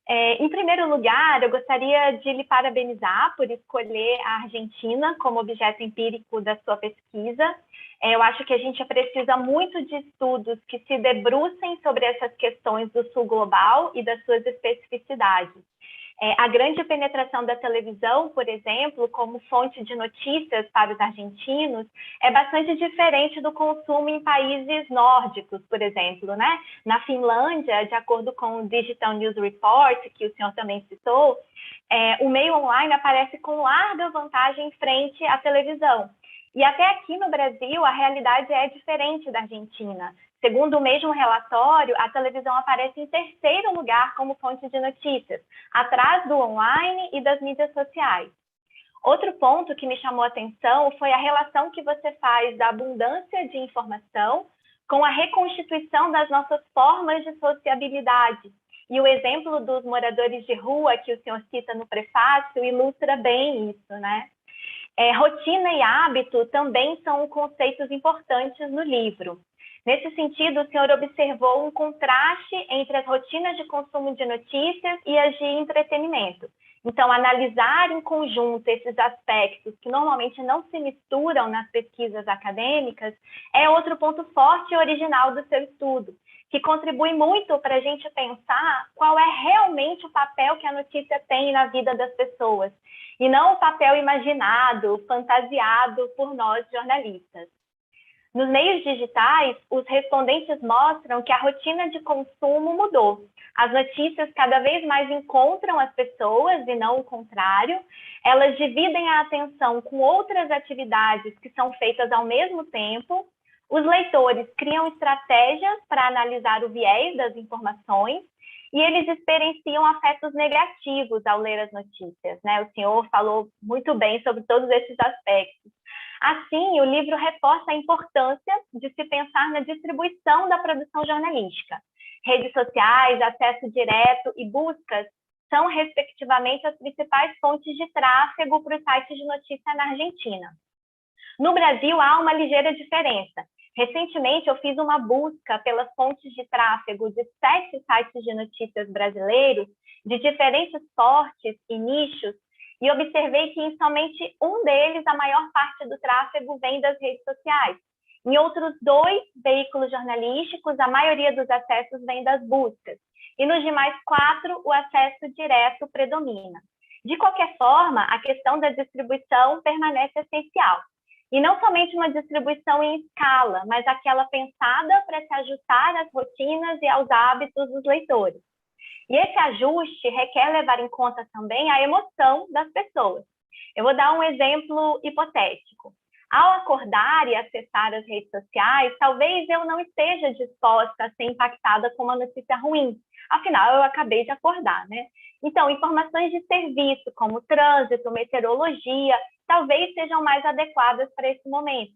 Em primeiro lugar, eu gostaria de lhe parabenizar por escolher a Argentina como objeto empírico da sua pesquisa. Eu acho que a gente precisa muito de estudos que se debrucem sobre essas questões do sul global e das suas especificidades. A grande penetração da televisão, por exemplo, como fonte de notícias para os argentinos, é bastante diferente do consumo em países nórdicos, por exemplo, né? Na Finlândia, de acordo com o Digital News Report, que o senhor também citou, o meio online aparece com larga vantagem frente à televisão. E até aqui no Brasil, a realidade é diferente da Argentina. Segundo o mesmo relatório, a televisão aparece em terceiro lugar como fonte de notícias, atrás do online e das mídias sociais. Outro ponto que me chamou a atenção foi a relação que você faz da abundância de informação com a reconstituição das nossas formas de sociabilidade. E o exemplo dos moradores de rua que o senhor cita no prefácio ilustra bem isso, né? Rotina e hábito também são conceitos importantes no livro. Nesse sentido, o senhor observou um contraste entre as rotinas de consumo de notícias e as de entretenimento. Então, analisar em conjunto esses aspectos que normalmente não se misturam nas pesquisas acadêmicas é outro ponto forte e original do seu estudo, que contribui muito para a gente pensar qual é realmente o papel que a notícia tem na vida das pessoas, e não o papel imaginado, fantasiado por nós jornalistas. Nos meios digitais, os respondentes mostram que a rotina de consumo mudou. As notícias cada vez mais encontram as pessoas e não o contrário. Elas dividem a atenção com outras atividades que são feitas ao mesmo tempo. Os leitores criam estratégias para analisar o viés das informações e eles experienciam afetos negativos ao ler as notícias, né? O senhor falou muito bem sobre todos esses aspectos. Assim, o livro reforça a importância de se pensar na distribuição da produção jornalística. Redes sociais, acesso direto e buscas são, respectivamente, as principais fontes de tráfego para os sites de notícia na Argentina. No Brasil, há uma ligeira diferença. Recentemente, eu fiz uma busca pelas fontes de tráfego de 7 sites de notícias brasileiros, de diferentes portes e nichos, e observei que em somente um deles a maior parte do tráfego vem das redes sociais. Em outros 2 veículos jornalísticos, a maioria dos acessos vem das buscas. E nos demais 4, o acesso direto predomina. De qualquer forma, a questão da distribuição permanece essencial. E não somente uma distribuição em escala, mas aquela pensada para se ajustar às rotinas e aos hábitos dos leitores. E esse ajuste requer levar em conta também a emoção das pessoas. Eu vou dar um exemplo hipotético. Ao acordar e acessar as redes sociais, talvez eu não esteja disposta a ser impactada com uma notícia ruim. Afinal, eu acabei de acordar, né? Então, informações de serviço, como trânsito, meteorologia, talvez sejam mais adequadas para esse momento.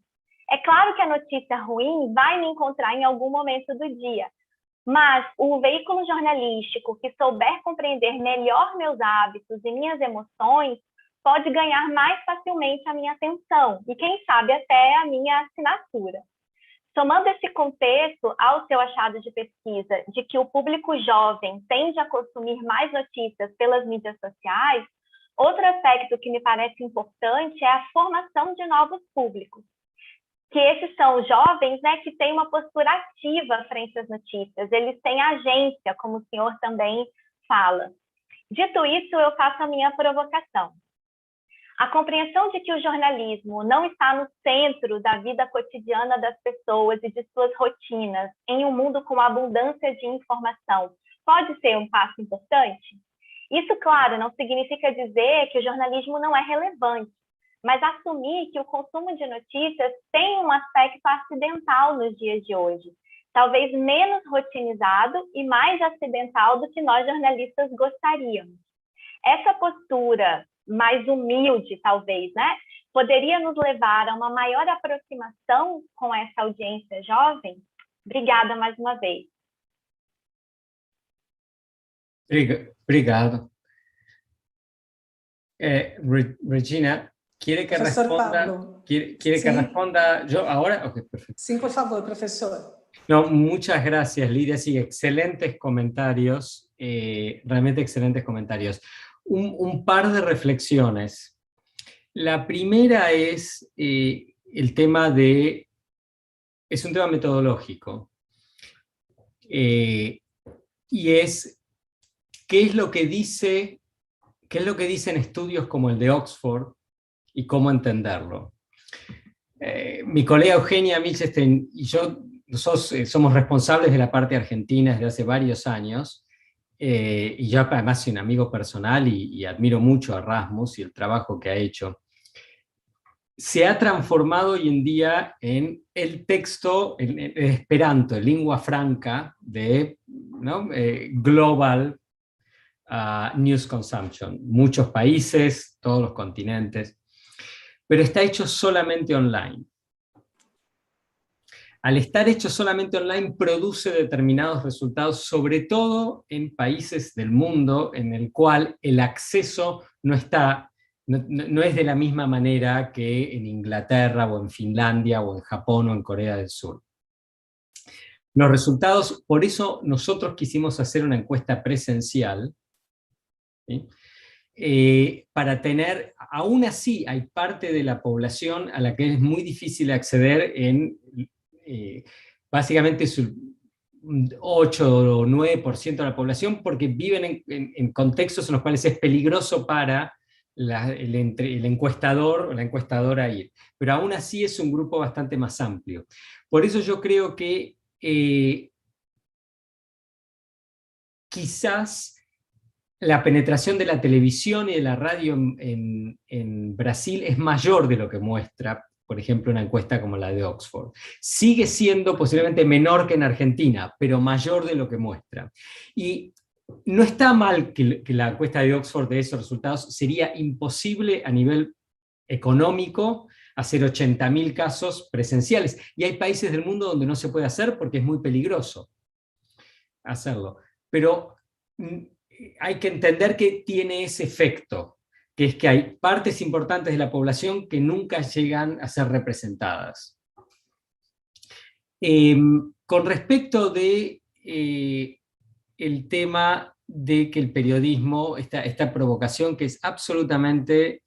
É claro que a notícia ruim vai me encontrar em algum momento do dia, mas o veículo jornalístico que souber compreender melhor meus hábitos e minhas emoções pode ganhar mais facilmente a minha atenção e, quem sabe, até a minha assinatura. Somando esse contexto ao seu achado de pesquisa de que o público jovem tende a consumir mais notícias pelas mídias sociais, outro aspecto que me parece importante é a formação de novos públicos, que esses são jovens, né, que têm uma postura ativa frente às notícias, eles têm agência, como o senhor também fala. Dito isso, eu faço a minha provocação. A compreensão de que o jornalismo não está no centro da vida cotidiana das pessoas e de suas rotinas, em um mundo com abundância de informação, pode ser um passo importante? Isso, claro, não significa dizer que o jornalismo não é relevante, mas assumir que o consumo de notícias tem um aspecto acidental nos dias de hoje, talvez menos rotinizado e mais acidental do que nós jornalistas gostaríamos. Essa postura mais humilde, talvez, né, poderia nos levar a uma maior aproximação com essa audiência jovem? Obrigada mais uma vez. Obrigado. Regina, ¿quiere que Profesor responda? Pablo. ¿Quiere Sí. que responda yo ahora? Ok, perfecto. Sim, por favor, professor. No, muchas gracias, Lidia. Sí, excelentes comentarios, realmente excelentes comentarios. Un par de reflexiones. La primera es el tema de... Es un tema metodológico. Y es... ¿Qué es lo que dicen estudios como el de Oxford y cómo entenderlo? Mi colega Eugenia Milchestein y yo somos responsables de la parte argentina desde hace varios años, y yo además soy un amigo personal y admiro mucho a Rasmus y el trabajo que ha hecho. Se ha transformado hoy en día en el texto, en Esperanto, en lengua franca de, ¿no? Global news consumption. Muchos países, todos los continentes, pero está hecho solamente online. Al estar hecho solamente online, produce determinados resultados, sobre todo en países del mundo en el cual el acceso no es de la misma manera que en Inglaterra, o en Finlandia, o en Japón, o en Corea del Sur. Los resultados, por eso nosotros quisimos hacer una encuesta presencial, ¿sí? Para tener, aún así hay parte de la población a la que es muy difícil acceder básicamente es un 8 o 9% de la población, porque viven en contextos en los cuales es peligroso para el encuestador o la encuestadora ir. Pero aún así es un grupo bastante más amplio. Por eso yo creo que quizás la penetración de la televisión y de la radio en Brasil es mayor de lo que muestra, por ejemplo, una encuesta como la de Oxford. Sigue siendo posiblemente menor que en Argentina, pero mayor de lo que muestra. Y no está mal que la encuesta de Oxford de esos resultados. Sería imposible a nivel económico hacer 80.000 casos presenciales. Y hay países del mundo donde no se puede hacer porque es muy peligroso hacerlo. Pero hay que entender que tiene ese efecto, que es que hay partes importantes de la población que nunca llegan a ser representadas. Con respecto de el tema de que el periodismo, esta provocación que es absolutamente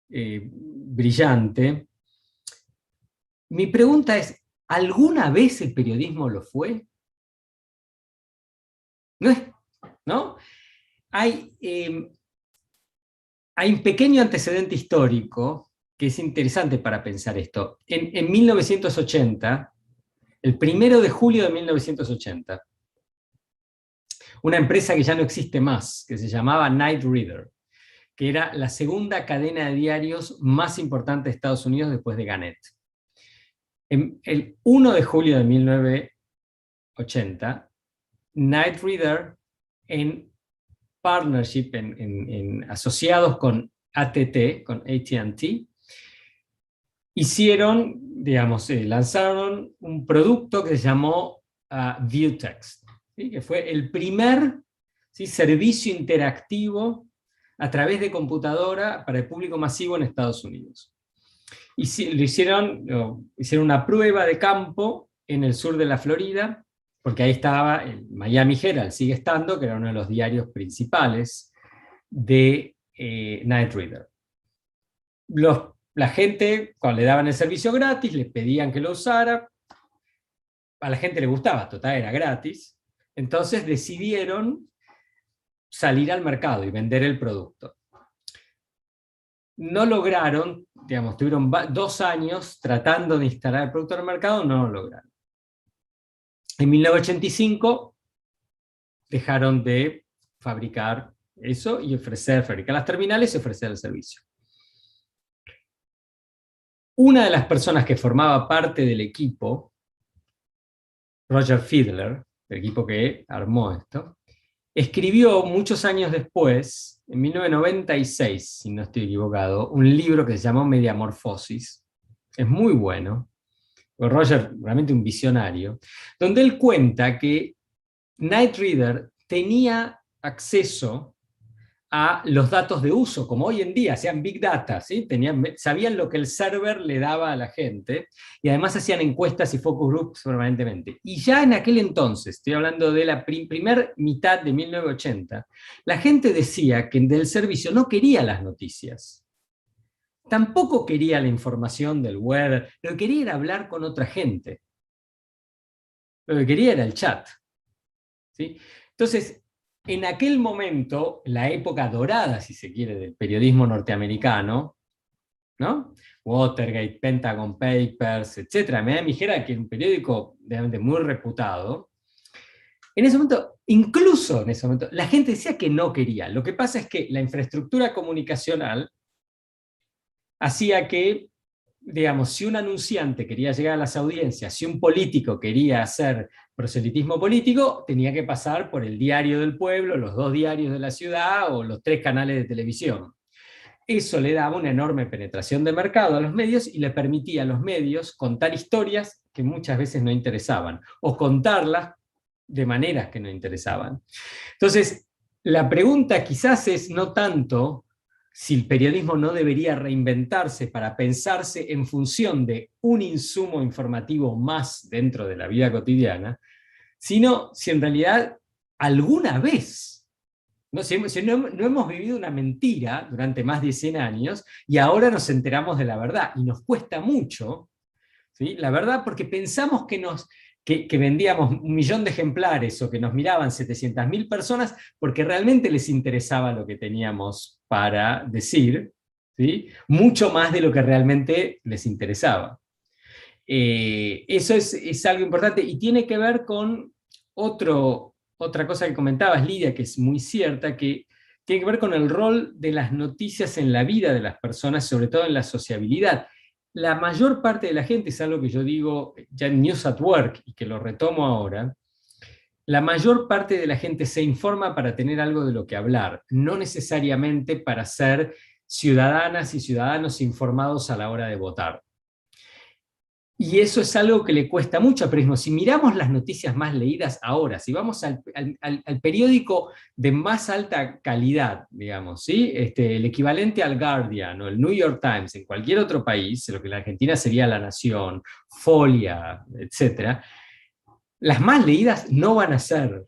brillante, mi pregunta es, ¿alguna vez el periodismo lo fue? ¿No? Hay un pequeño antecedente histórico que es interesante para pensar esto. En 1980, el 1 de julio de 1980, una empresa que ya no existe más, que se llamaba Night Reader, que era la segunda cadena de diarios más importante de Estados Unidos después de Gannett. El 1 de julio de 1980, Night Reader, en partnership, asociados con AT&T, con AT&T, lanzaron un producto que se llamó ViewText, ¿sí? Que fue el primer, ¿sí?, servicio interactivo a través de computadora para el público masivo en Estados Unidos. Hicieron una prueba de campo en el sur de la Florida, porque ahí estaba el Miami Herald, sigue estando, que era uno de los diarios principales de Knight Ridder. La gente, cuando le daban el servicio gratis, le pedían que lo usara, a la gente le gustaba, total era gratis, entonces decidieron salir al mercado y vender el producto. No lograron, digamos, tuvieron 2 años tratando de instalar el producto en el mercado, no lo lograron. En 1985 dejaron de fabricar eso y fabricar las terminales y ofrecer el servicio. Una de las personas que formaba parte del equipo, Roger Fiedler, el equipo que armó esto, escribió muchos años después, en 1996, si no estoy equivocado, un libro que se llamó Mediamorfosis. Es muy bueno. Roger, realmente un visionario, donde él cuenta que Knight Ridder tenía acceso a los datos de uso, como hoy en día, hacían Big Data, ¿sí? Sabían lo que el server le daba a la gente, y además hacían encuestas y focus groups permanentemente. Y ya en aquel entonces, estoy hablando de la primer mitad de 1980, la gente decía que del servicio no quería las noticias. Tampoco quería la información del web, lo que quería era hablar con otra gente. Lo que quería era el chat. ¿Sí? Entonces, en aquel momento, la época dorada, si se quiere, del periodismo norteamericano, ¿no? Watergate, Pentagon Papers, etc. Miami Herald, que era un periódico realmente muy reputado. En ese momento, incluso en ese momento, la gente decía que no quería. Lo que pasa es que la infraestructura comunicacional hacía que, digamos, si un anunciante quería llegar a las audiencias, si un político quería hacer proselitismo político, tenía que pasar por el Diario del Pueblo, los 2 diarios de la ciudad o los 3 canales de televisión. Eso le daba una enorme penetración de mercado a los medios y le permitía a los medios contar historias que muchas veces no interesaban, o contarlas de maneras que no interesaban. Entonces, la pregunta quizás es no tanto si el periodismo no debería reinventarse para pensarse en función de un insumo informativo más dentro de la vida cotidiana, sino si en realidad alguna vez, no hemos vivido una mentira durante más de 100 años y ahora nos enteramos de la verdad, y nos cuesta mucho, ¿sí? La verdad, porque pensamos que vendíamos 1 millón de ejemplares o que nos miraban 700.000 personas porque realmente les interesaba lo que teníamos para decir, ¿sí? Mucho más de lo que realmente les interesaba. Eso es algo importante y tiene que ver con otra cosa que comentabas, Lidia, que es muy cierta, que tiene que ver con el rol de las noticias en la vida de las personas, sobre todo en la sociabilidad. La mayor parte de la gente, es algo que yo digo ya en News at Work y que lo retomo ahora, la mayor parte de la gente se informa para tener algo de lo que hablar, no necesariamente para ser ciudadanas y ciudadanos informados a la hora de votar. Y eso es algo que le cuesta mucho al periodismo. Si miramos las noticias más leídas ahora, si vamos al periódico de más alta calidad, digamos, ¿sí? El equivalente al Guardian o el New York Times en cualquier otro país, lo que en la Argentina sería La Nación, Folia, etc., las más leídas no van a ser,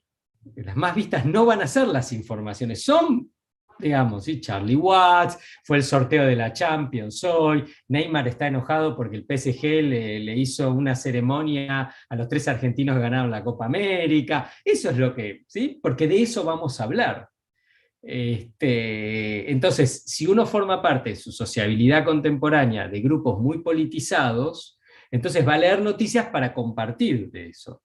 las más vistas no van a ser las informaciones, son, digamos, ¿sí? Charlie Watts, fue el sorteo de la Champions hoy, Neymar está enojado porque el PSG le hizo una ceremonia a los 3 argentinos que ganaron la Copa América, eso es lo que, ¿sí? Porque de eso vamos a hablar. Entonces, si uno forma parte de su sociabilidad contemporánea de grupos muy politizados, entonces va a leer noticias para compartir de eso.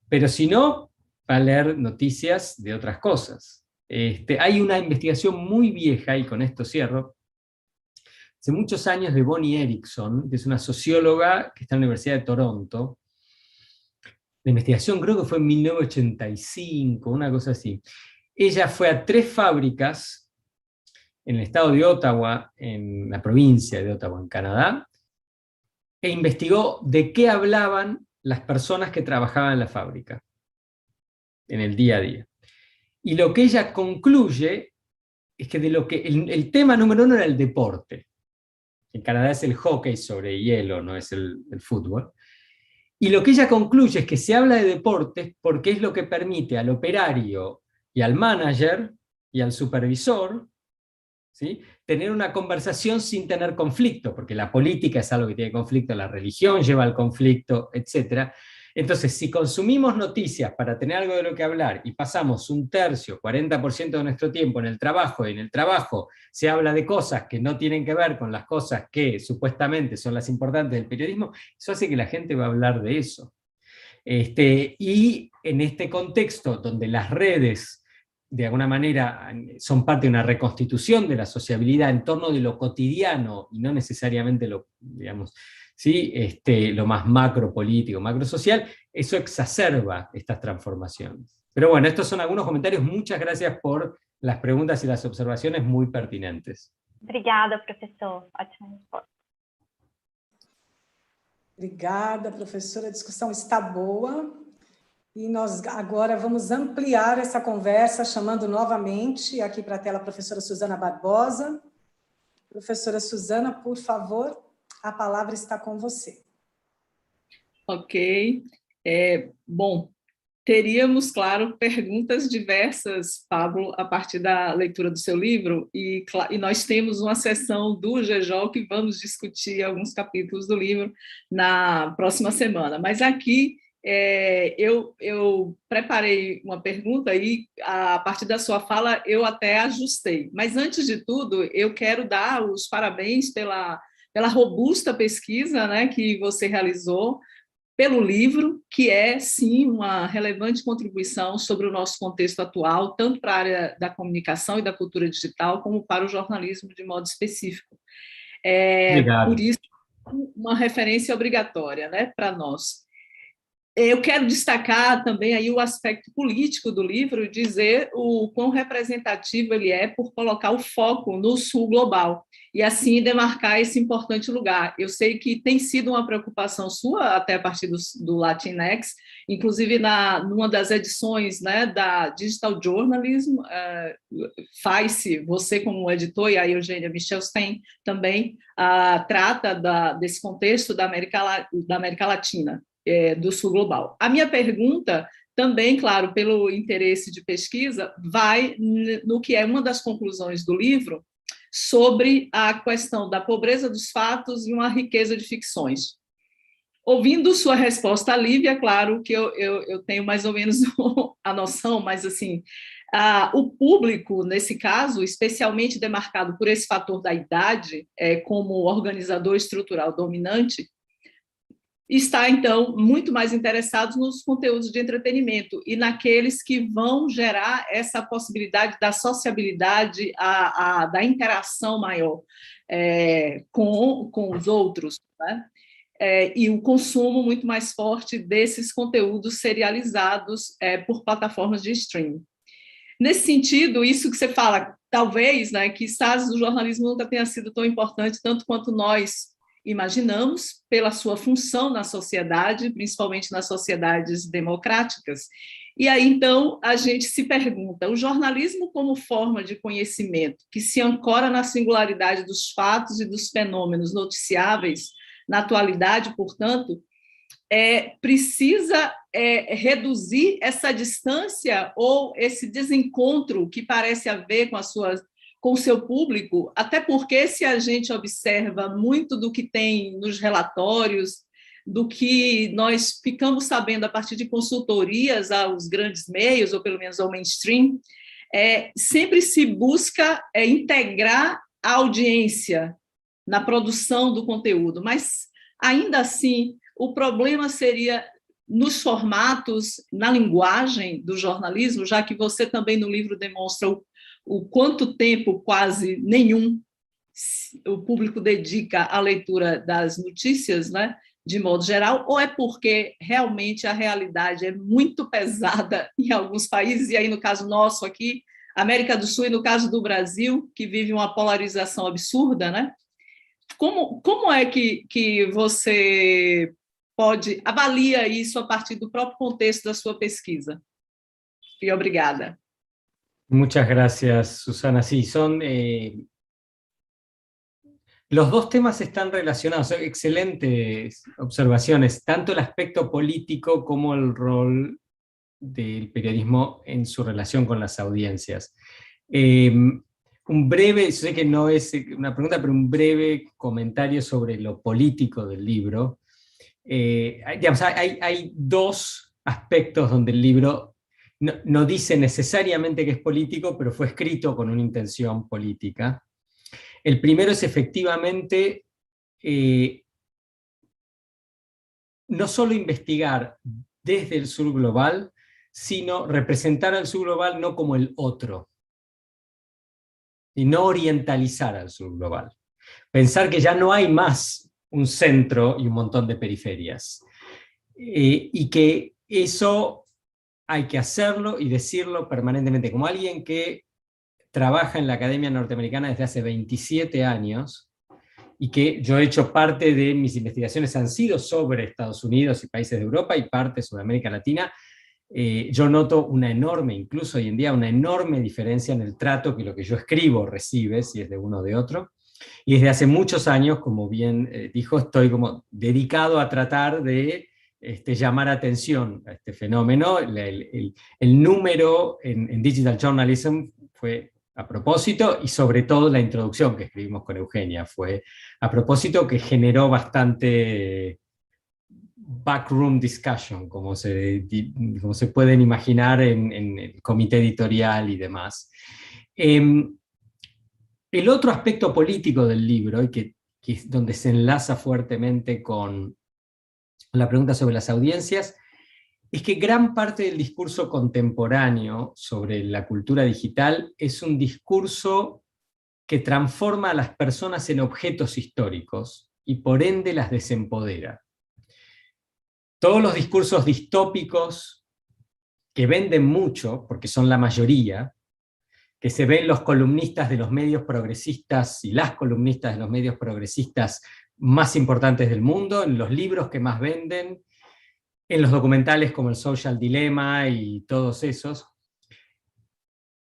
Pero si no, va a leer noticias de otras cosas. Hay una investigación muy vieja, y con esto cierro, hace muchos años, de Bonnie Erickson, que es una socióloga que está en la Universidad de Toronto. La investigación creo que fue en 1985, una cosa así. Ella fue a 3 fábricas en el estado de Ottawa, en la provincia de Ottawa, en Canadá, e investigó de qué hablaban las personas que trabajaban en la fábrica, en el día a día. Y lo que ella concluye es que el tema número 1 era el deporte. En Canadá es el hockey sobre hielo, no es el fútbol. Y lo que ella concluye es que se habla de deportes porque es lo que permite al operario y al manager y al supervisor, ¿sí?, tener una conversación sin tener conflicto, porque la política es algo que tiene conflicto, la religión lleva al conflicto, etc. Entonces, si consumimos noticias para tener algo de lo que hablar y pasamos un tercio, 40% de nuestro tiempo en el trabajo, y en el trabajo se habla de cosas que no tienen que ver con las cosas que supuestamente son las importantes del periodismo, eso hace que la gente va a hablar de eso. Y en este contexto donde las redes de alguna manera son parte de una reconstitución de la sociabilidad en torno de lo cotidiano y no necesariamente lo, digamos, ¿sí?, lo más macro político, macro social, eso exacerba estas transformaciones. Pero bueno, estos son algunos comentarios. Muchas gracias por las preguntas y las observaciones muy pertinentes. Obrigada, professor. Ótima resposta. Obrigada, professora. A discussão está boa. E nós agora vamos ampliar essa conversa, chamando novamente aqui para a tela a professora Suzana Barbosa. Professora Suzana, por favor, a palavra está com você. Ok. Bom, teríamos, claro, perguntas diversas, Pablo, a partir da leitura do seu livro, e nós temos uma sessão do GEJOL que vamos discutir alguns capítulos do livro na próxima semana. Mas aqui eu preparei uma pergunta e, a partir da sua fala, eu até ajustei. Mas, antes de tudo, eu quero dar os parabéns pela robusta pesquisa, né, que você realizou, pelo livro, que é, sim, uma relevante contribuição sobre o nosso contexto atual, tanto para a área da comunicação e da cultura digital, como para o jornalismo de modo específico. Por isso, uma referência obrigatória, né, para nós. Eu quero destacar também aí o aspecto político do livro e dizer o quão representativo ele é por colocar o foco no Sul global e assim demarcar esse importante lugar. Eu sei que tem sido uma preocupação sua até a partir do Latinx, inclusive numa das edições, né, da Digital Journalism, faz-se, você como editor e a Eugênia Michelstein também trata desse contexto da América Latina. Do Sul global. A minha pergunta, também, claro, pelo interesse de pesquisa, vai no que é uma das conclusões do livro, sobre a questão da pobreza dos fatos e uma riqueza de ficções. Ouvindo sua resposta, Lívia, claro que eu tenho mais ou menos a noção, mas assim, o público, nesse caso, especialmente demarcado por esse fator da idade, como organizador estrutural dominante, está, então, muito mais interessados nos conteúdos de entretenimento e naqueles que vão gerar essa possibilidade da sociabilidade, da interação maior com os outros, né? E o consumo muito mais forte desses conteúdos serializados por plataformas de streaming. Nesse sentido, isso que você fala, talvez, né, que o jornalismo nunca tenha sido tão importante, tanto quanto nós imaginamos, pela sua função na sociedade, principalmente nas sociedades democráticas. E aí, então, a gente se pergunta, o jornalismo como forma de conhecimento, que se ancora na singularidade dos fatos e dos fenômenos noticiáveis, na atualidade, portanto, precisa reduzir essa distância ou esse desencontro que parece haver com o seu público, até porque se a gente observa muito do que tem nos relatórios, do que nós ficamos sabendo a partir de consultorias aos grandes meios, ou pelo menos ao mainstream, sempre se busca integrar a audiência na produção do conteúdo, mas, ainda assim, o problema seria nos formatos, na linguagem do jornalismo, já que você também no livro demonstra o quanto tempo, quase nenhum, o público dedica à leitura das notícias, né, de modo geral, ou é porque realmente a realidade é muito pesada em alguns países, e aí no caso nosso aqui, América do Sul, e no caso do Brasil, que vive uma polarização absurda, né? Como é que você avalia isso a partir do próprio contexto da sua pesquisa? E obrigada. Muchas gracias, Susana. Sí, Los dos temas están relacionados, excelentes observaciones, tanto el aspecto político como el rol del periodismo en su relación con las audiencias. Un breve, sé que no es una pregunta, pero un breve comentario sobre lo político del libro. Digamos, hay dos aspectos donde el libro no dice necesariamente que es político, pero fue escrito con una intención política. El primero es efectivamente no solo investigar desde el sur global, sino representar al sur global no como el otro, y no orientalizar al sur global. Pensar que ya no hay más un centro y un montón de periferias, y que eso hay que hacerlo y decirlo permanentemente. Como alguien que trabaja en la Academia Norteamericana desde hace 27 años, y que yo he hecho parte de mis investigaciones han sido sobre Estados Unidos y países de Europa y parte sobre América Latina, yo noto una enorme, incluso hoy en día, una enorme diferencia en el trato que lo que yo escribo recibe, si es de uno o de otro. Y desde hace muchos años, como bien dijo, estoy como dedicado a tratar de llamar atención a este fenómeno. El número en Digital Journalism fue a propósito, y sobre todo la introducción que escribimos con Eugenia fue a propósito, que generó bastante backroom discussion, como se pueden imaginar en el comité editorial y demás. El otro aspecto político del libro, y que es donde se enlaza fuertemente con la pregunta sobre las audiencias, es que gran parte del discurso contemporáneo sobre la cultura digital es un discurso que transforma a las personas en objetos históricos y por ende las desempodera. Todos los discursos distópicos que venden mucho, porque son la mayoría, que se ven los columnistas de los medios progresistas y las columnistas de los medios progresistas más importantes del mundo, en los libros que más venden, en los documentales como el Social Dilemma y todos esos.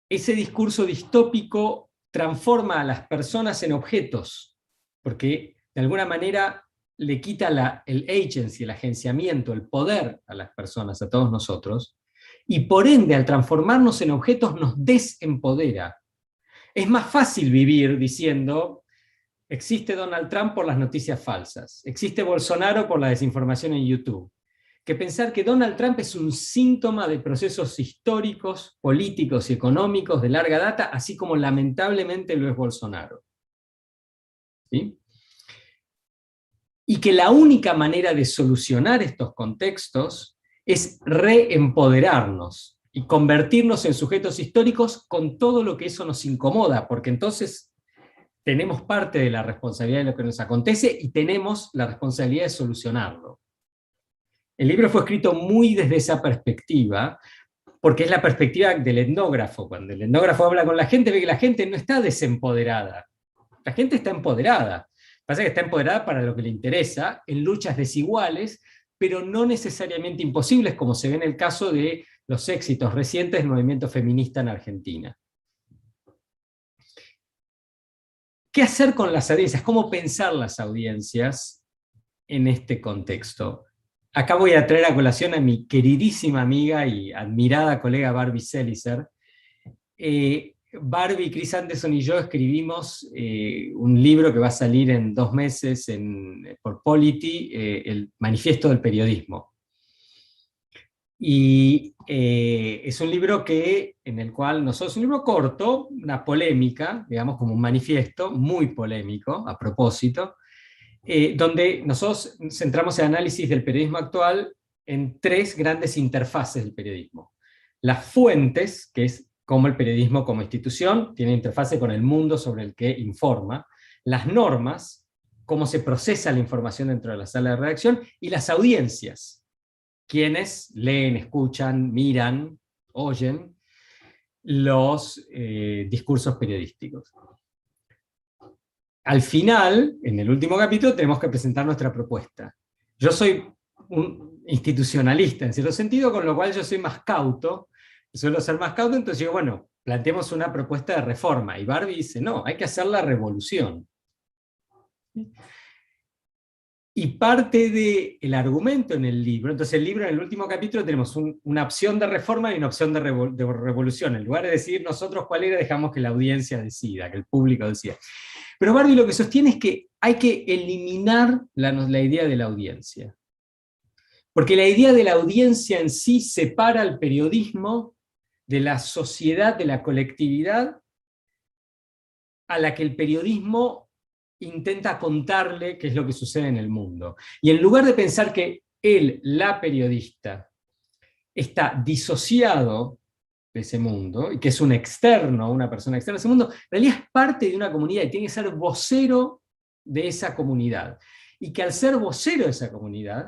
Ese discurso distópico transforma a las personas en objetos, porque de alguna manera le quita el agency, el agenciamiento, el poder a las personas, a todos nosotros, y por ende, al transformarnos en objetos, nos desempodera. Es más fácil vivir diciendo, existe Donald Trump por las noticias falsas, existe Bolsonaro por la desinformación en YouTube, que pensar que Donald Trump es un síntoma de procesos históricos, políticos y económicos de larga data, así como lamentablemente lo es Bolsonaro. ¿Sí? Y que la única manera de solucionar estos contextos es reempoderarnos y convertirnos en sujetos históricos con todo lo que eso nos incomoda, porque entonces tenemos parte de la responsabilidad de lo que nos acontece y tenemos la responsabilidad de solucionarlo. El libro fue escrito muy desde esa perspectiva, porque es la perspectiva del etnógrafo. Cuando el etnógrafo habla con la gente, ve que la gente no está desempoderada. La gente está empoderada. Pasa que está empoderada para lo que le interesa, en luchas desiguales, pero no necesariamente imposibles, como se ve en el caso de los éxitos recientes del movimiento feminista en Argentina. ¿Qué hacer con las audiencias? ¿Cómo pensar las audiencias en este contexto? Acá voy a traer a colación a mi queridísima amiga y admirada colega Barbie Selicer. Barbie, Chris Anderson y yo escribimos un libro que va a salir en 2 meses por Polity, el Manifiesto del Periodismo. Y es un libro en el cual nosotros, un libro corto, una polémica, digamos como un manifiesto, muy polémico, a propósito, donde nosotros centramos el análisis del periodismo actual en 3 grandes interfaces del periodismo. Las fuentes, que es cómo el periodismo como institución tiene interfase con el mundo sobre el que informa, las normas, cómo se procesa la información dentro de la sala de redacción, y las audiencias, quienes leen, escuchan, miran, oyen los discursos periodísticos. Al final, en el último capítulo, tenemos que presentar nuestra propuesta. Yo soy un institucionalista, en cierto sentido, con lo cual yo soy más cauto, suelo ser más cauto, entonces digo, bueno, planteemos una propuesta de reforma. Y Barbie dice, no, hay que hacer la revolución. Y parte del argumento en el libro, entonces el libro en el último capítulo tenemos una opción de reforma y una opción de revolución. En lugar de decidir nosotros cuál era, dejamos que la audiencia decida, que el público decida. Pero Barbie lo que sostiene es que hay que eliminar la idea de la audiencia. Porque la idea de la audiencia en sí separa al periodismo de la sociedad, de la colectividad, a la que el periodismo intenta contarle qué es lo que sucede en el mundo. Y en lugar de pensar que él, la periodista, está disociado de ese mundo, y que es un externo, una persona externa a ese mundo, en realidad es parte de una comunidad y tiene que ser vocero de esa comunidad. Y que al ser vocero de esa comunidad,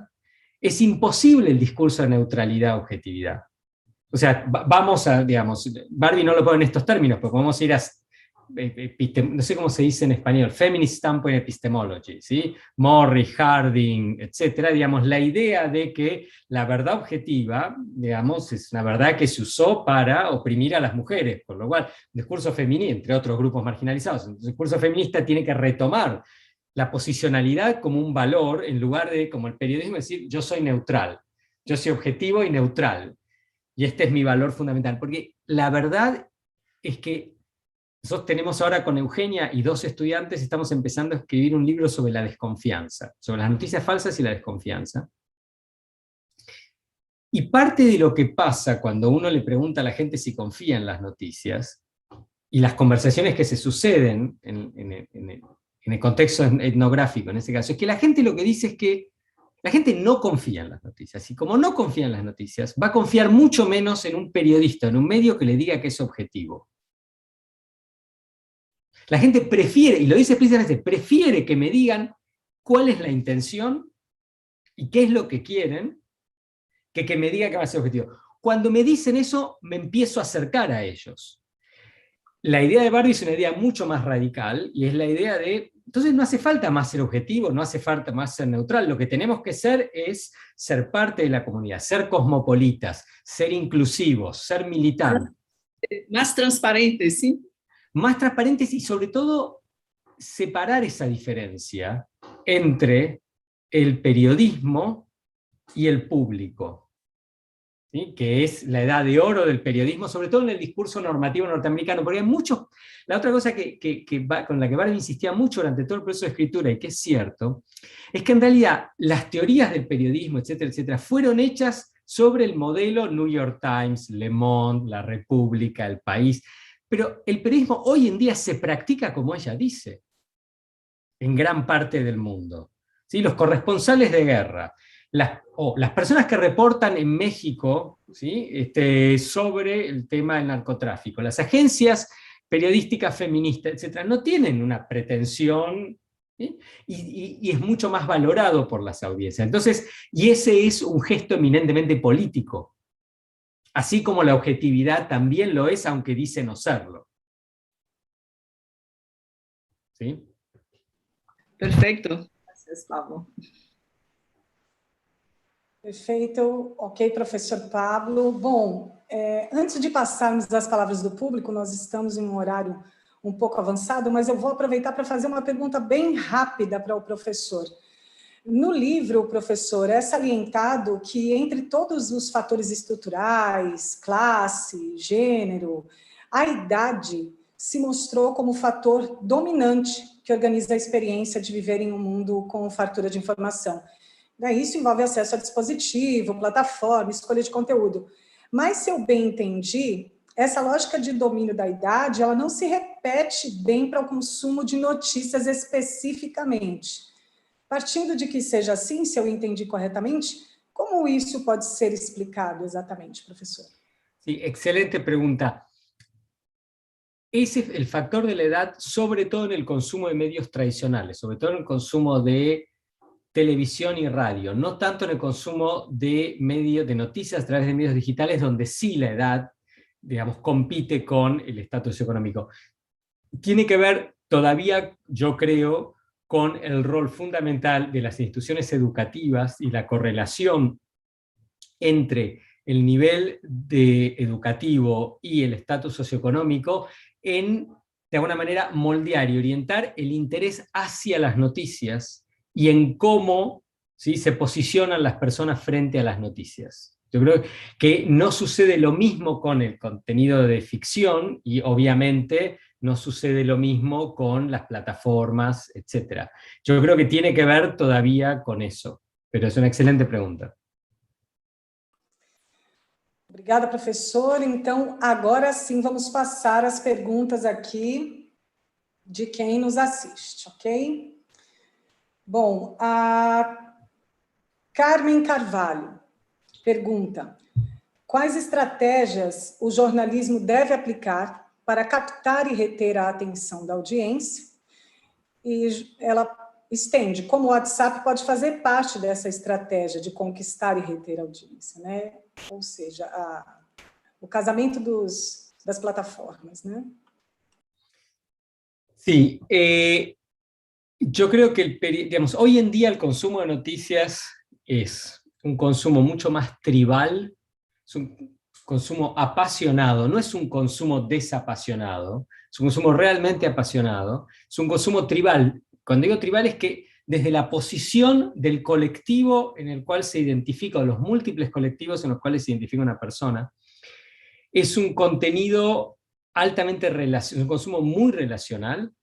es imposible el discurso de neutralidad, objetividad. O sea, vamos a, digamos, Barbie no lo pone en estos términos, porque vamos a ir a, no sé cómo se dice en español, feminist standpoint epistemology, ¿sí? Morris, Harding, etcétera, digamos, la idea de que la verdad objetiva, digamos, es una verdad que se usó para oprimir a las mujeres, por lo cual, el discurso feminista, entre otros grupos marginalizados, el discurso feminista tiene que retomar la posicionalidad como un valor, en lugar de, como el periodismo, decir, yo soy neutral, yo soy objetivo y neutral, y este es mi valor fundamental, porque la verdad es que nosotros tenemos ahora con Eugenia y 2 estudiantes, estamos empezando a escribir un libro sobre la desconfianza, sobre las noticias falsas y la desconfianza. Y parte de lo que pasa cuando uno le pregunta a la gente si confía en las noticias, y las conversaciones que se suceden en el contexto etnográfico, en este caso, es que la gente lo que dice es que la gente no confía en las noticias, y como no confía en las noticias, va a confiar mucho menos en un periodista, en un medio que le diga que es objetivo. La gente prefiere, y lo dice explícitamente, prefiere que me digan cuál es la intención y qué es lo que quieren, que me diga que va a ser objetivo. Cuando me dicen eso, me empiezo a acercar a ellos. La idea de Barbie es una idea mucho más radical, y es la idea de, entonces no hace falta más ser objetivo, no hace falta más ser neutral, lo que tenemos que ser es ser parte de la comunidad, ser cosmopolitas, ser inclusivos, ser militantes. Más transparentes, ¿sí? Más transparentes y sobre todo separar esa diferencia entre el periodismo y el público, ¿sí? Que es la edad de oro del periodismo, sobre todo en el discurso normativo norteamericano, porque hay muchos. La otra cosa con la que Barbie insistía mucho durante todo el proceso de escritura, y que es cierto, es que en realidad las teorías del periodismo, etcétera, etcétera, fueron hechas sobre el modelo New York Times, Le Monde, La República, El País. Pero el periodismo hoy en día se practica como ella dice, en gran parte del mundo. ¿Sí? Los corresponsales de guerra, las personas que reportan en México, ¿sí? Sobre el tema del narcotráfico, las agencias periodísticas feministas, etcétera, no tienen una pretensión, ¿sí? Y es mucho más valorado por las audiencias. Entonces, y ese es un gesto eminentemente político. Así como la objetividad también lo es, aunque dice no serlo. ¿Sí? Perfeito. Gracias, Pablo. Perfeito. Ok, professor Pablo. Bom, antes de passarmos as palavras do público, nós estamos em um horário um pouco avançado, mas eu vou aproveitar para fazer uma pergunta bem rápida para o professor. No livro, professor, é salientado que entre todos os fatores estruturais, classe, gênero, a idade se mostrou como fator dominante que organiza a experiência de viver em um mundo com fartura de informação. Daí isso envolve acesso a dispositivo, plataforma, escolha de conteúdo. Mas, se eu bem entendi, essa lógica de domínio da idade, ela não se repete bem para o consumo de notícias especificamente. Partindo de que seja assim, se eu entendi corretamente, como isso pode ser explicado exatamente, professor? Sí, excelente pregunta. Ese es el factor de la edad, sobre todo en el consumo de medios tradicionales, sobre todo en el consumo de televisión y radio, no tanto en el consumo de medios de noticias a través de medios digitales, donde sí la edad, digamos, compite con el estatus económico. Tiene que ver todavía, yo creo, con el rol fundamental de las instituciones educativas y la correlación entre el nivel educativo y el estatus socioeconómico en de alguna manera, moldear y orientar el interés hacia las noticias y en cómo, ¿sí?, se posicionan las personas frente a las noticias. Yo creo que no sucede lo mismo con el contenido de ficción y obviamente no sucede lo mismo con las plataformas, etc. Yo creo que tiene que ver todavía con eso, pero es una excelente pregunta. Obrigada, professor. Então, agora sim, vamos passar as perguntas aqui de quem nos assiste, ok? Bom, a Carmen Carvalho pergunta: quais estratégias o jornalismo deve aplicar para captar e reter a atenção da audiência? E ela estende como o WhatsApp pode fazer parte dessa estratégia de conquistar e reter a audiência, né? Ou seja, o casamento das plataformas, né? Sí, yo creo que digamos, hoy en día el consumo de noticias es un consumo mucho más tribal, es un consumo apasionado, no es un consumo desapasionado, es un consumo realmente apasionado, es un consumo tribal. Cuando digo tribal es que desde la posición del colectivo en el cual se identifica, o los múltiples colectivos en los cuales se identifica una persona, es un contenido altamente relacional, es un consumo muy relacional,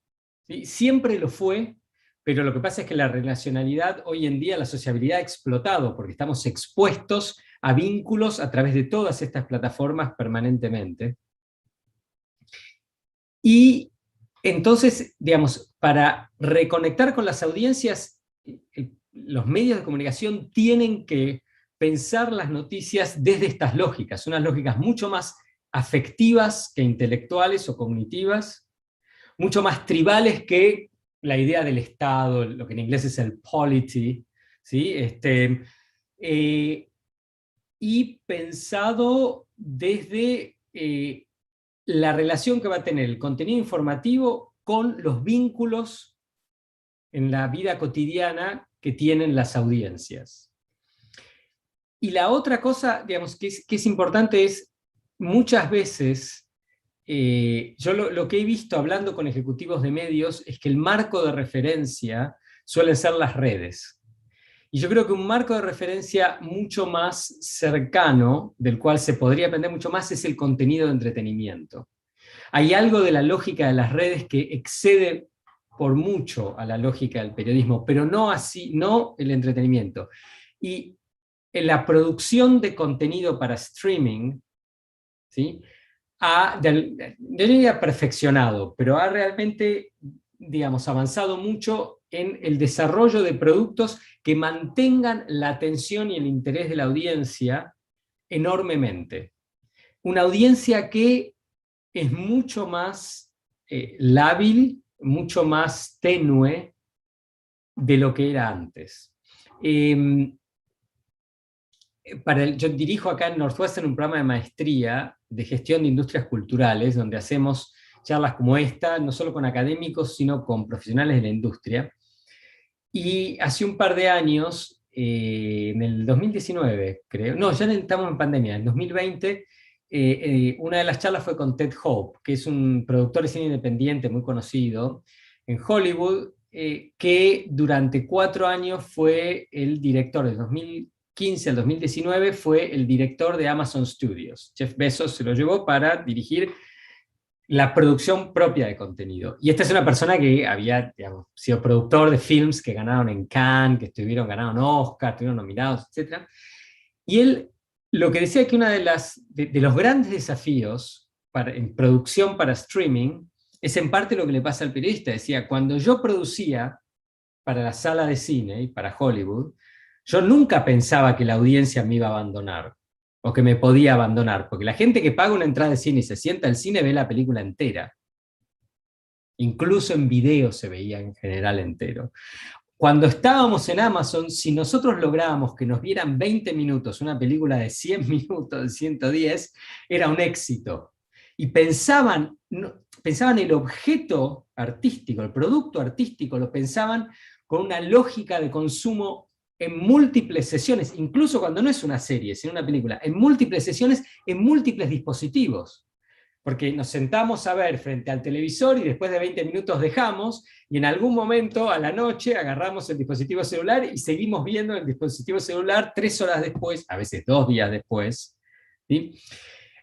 ¿sí? Siempre lo fue, pero lo que pasa es que la relacionalidad hoy en día, la sociabilidad ha explotado, porque estamos expuestos a vínculos a través de todas estas plataformas permanentemente. Y entonces, digamos, para reconectar con las audiencias, los medios de comunicación tienen que pensar las noticias desde estas lógicas, unas lógicas mucho más afectivas que intelectuales o cognitivas, mucho más tribales que la idea del Estado, lo que en inglés es el polity, ¿sí? Y pensado desde la relación que va a tener el contenido informativo con los vínculos en la vida cotidiana que tienen las audiencias. Y la otra cosa, digamos, que es importante es, muchas veces, yo lo que he visto hablando con ejecutivos de medios es que el marco de referencia suelen ser las redes. Y yo creo que un marco de referencia mucho más cercano, del cual se podría aprender mucho más, es el contenido de entretenimiento. Hay algo de la lógica de las redes que excede por mucho a la lógica del periodismo, pero no así, no el entretenimiento. Y en la producción de contenido para streaming, ¿sí?, yo diría perfeccionado, pero ha realmente, digamos, avanzado mucho en el desarrollo de productos que mantengan la atención y el interés de la audiencia enormemente. Una audiencia que es mucho más lábil, mucho más tenue de lo que era antes. Yo dirijo acá en Northwestern un programa de maestría de gestión de industrias culturales, donde hacemos charlas como esta, no solo con académicos, sino con profesionales de la industria. Y hace un par de años, en el 2019, creo, no, ya estamos en pandemia, en 2020, una de las charlas fue con Ted Hope, que es un productor de cine independiente muy conocido en Hollywood, que durante 4 años fue el director, del 2015 al 2019, fue el director de Amazon Studios. Jeff Bezos se lo llevó para dirigir la producción propia de contenido. Y esta es una persona que había, digamos, sido productor de films que ganaron en Cannes, que ganaron Oscar, estuvieron nominados, etc. Y él lo que decía que uno de los grandes desafíos en producción para streaming es en parte lo que le pasa al periodista. Decía, cuando yo producía para la sala de cine y para Hollywood, yo nunca pensaba que la audiencia me iba a abandonar, o que me podía abandonar, porque la gente que paga una entrada de cine y se sienta al cine ve la película entera. Incluso en video se veía en general entero. Cuando estábamos en Amazon, si nosotros lográbamos que nos vieran 20 minutos una película de 100 minutos, de 110, era un éxito. Y pensaban el objeto artístico, el producto artístico, lo pensaban con una lógica de consumo en múltiples sesiones, incluso cuando no es una serie, sino una película, en múltiples sesiones, en múltiples dispositivos. porque nos sentamos a ver frente al televisor y después de 20 minutos dejamos, y en algún momento a la noche agarramos el dispositivo celular y seguimos viendo el dispositivo celular 3 horas después, a veces 2 días después. ¿Sí?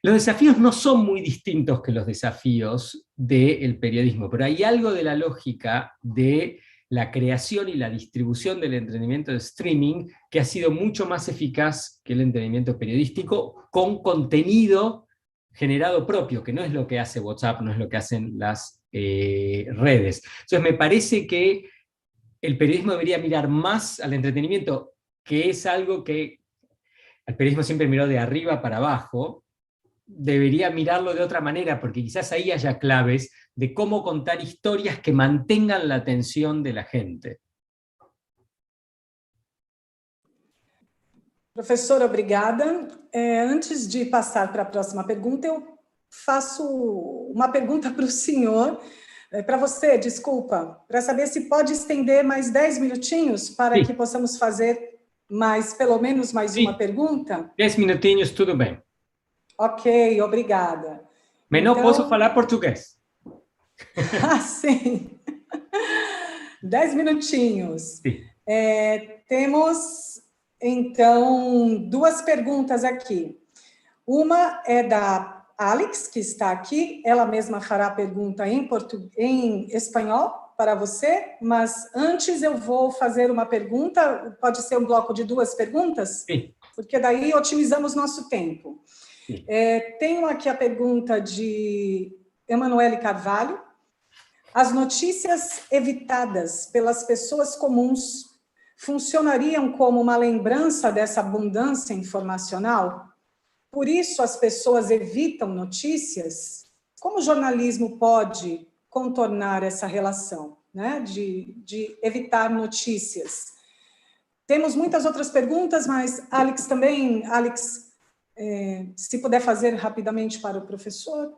Los desafíos no son muy distintos que los desafíos del periodismo, pero hay algo de la lógica de la creación y la distribución del entretenimiento de streaming que ha sido mucho más eficaz que el entretenimiento periodístico, con contenido generado propio, que no es lo que hace WhatsApp, no es lo que hacen las redes. Entonces me parece que el periodismo debería mirar más al entretenimiento, que es algo que el periodismo siempre miró de arriba para abajo, debería mirarlo de otra manera, porque quizás ahí haya claves de cómo contar historias que mantengan la atención de la gente. Professora, obrigada. Antes de passar para a próxima pergunta, eu faço uma pergunta para o senhor, para você, desculpa, para saber se pode estender mais 10 minutinhos para que possamos fazer pelo menos mais uma pergunta? 10 minutinhos, tudo bem. Ok, obrigada. Mas não posso falar português. Ah, sim. 10 minutinhos. Sim. Temos, então, 2 perguntas aqui. Uma é da Alex, que está aqui. Ela mesma fará a pergunta em espanhol para você, mas antes eu vou fazer uma pergunta. Pode ser um bloco de 2 perguntas? Sim. Porque daí otimizamos nosso tempo. Tenho aqui a pergunta de Emanuele Carvalho. As notícias evitadas pelas pessoas comuns funcionariam como uma lembrança dessa abundância informacional? Por isso as pessoas evitam notícias? Como o jornalismo pode contornar essa relação, né, de evitar notícias? Temos muitas outras perguntas, mas Alex também, se puder fazer rapidamente para o professor.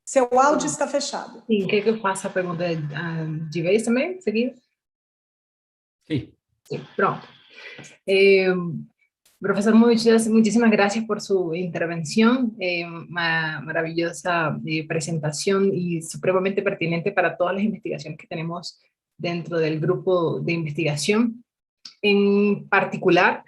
Seu áudio está fechado. Sim, quer que eu faça a pergunta de vez também, seguido? Sim. Sí, pronto. Profesor, muchísimas gracias por su intervención, maravillosa presentación y supremamente pertinente para todas las investigaciones que tenemos dentro del grupo de investigación. En particular,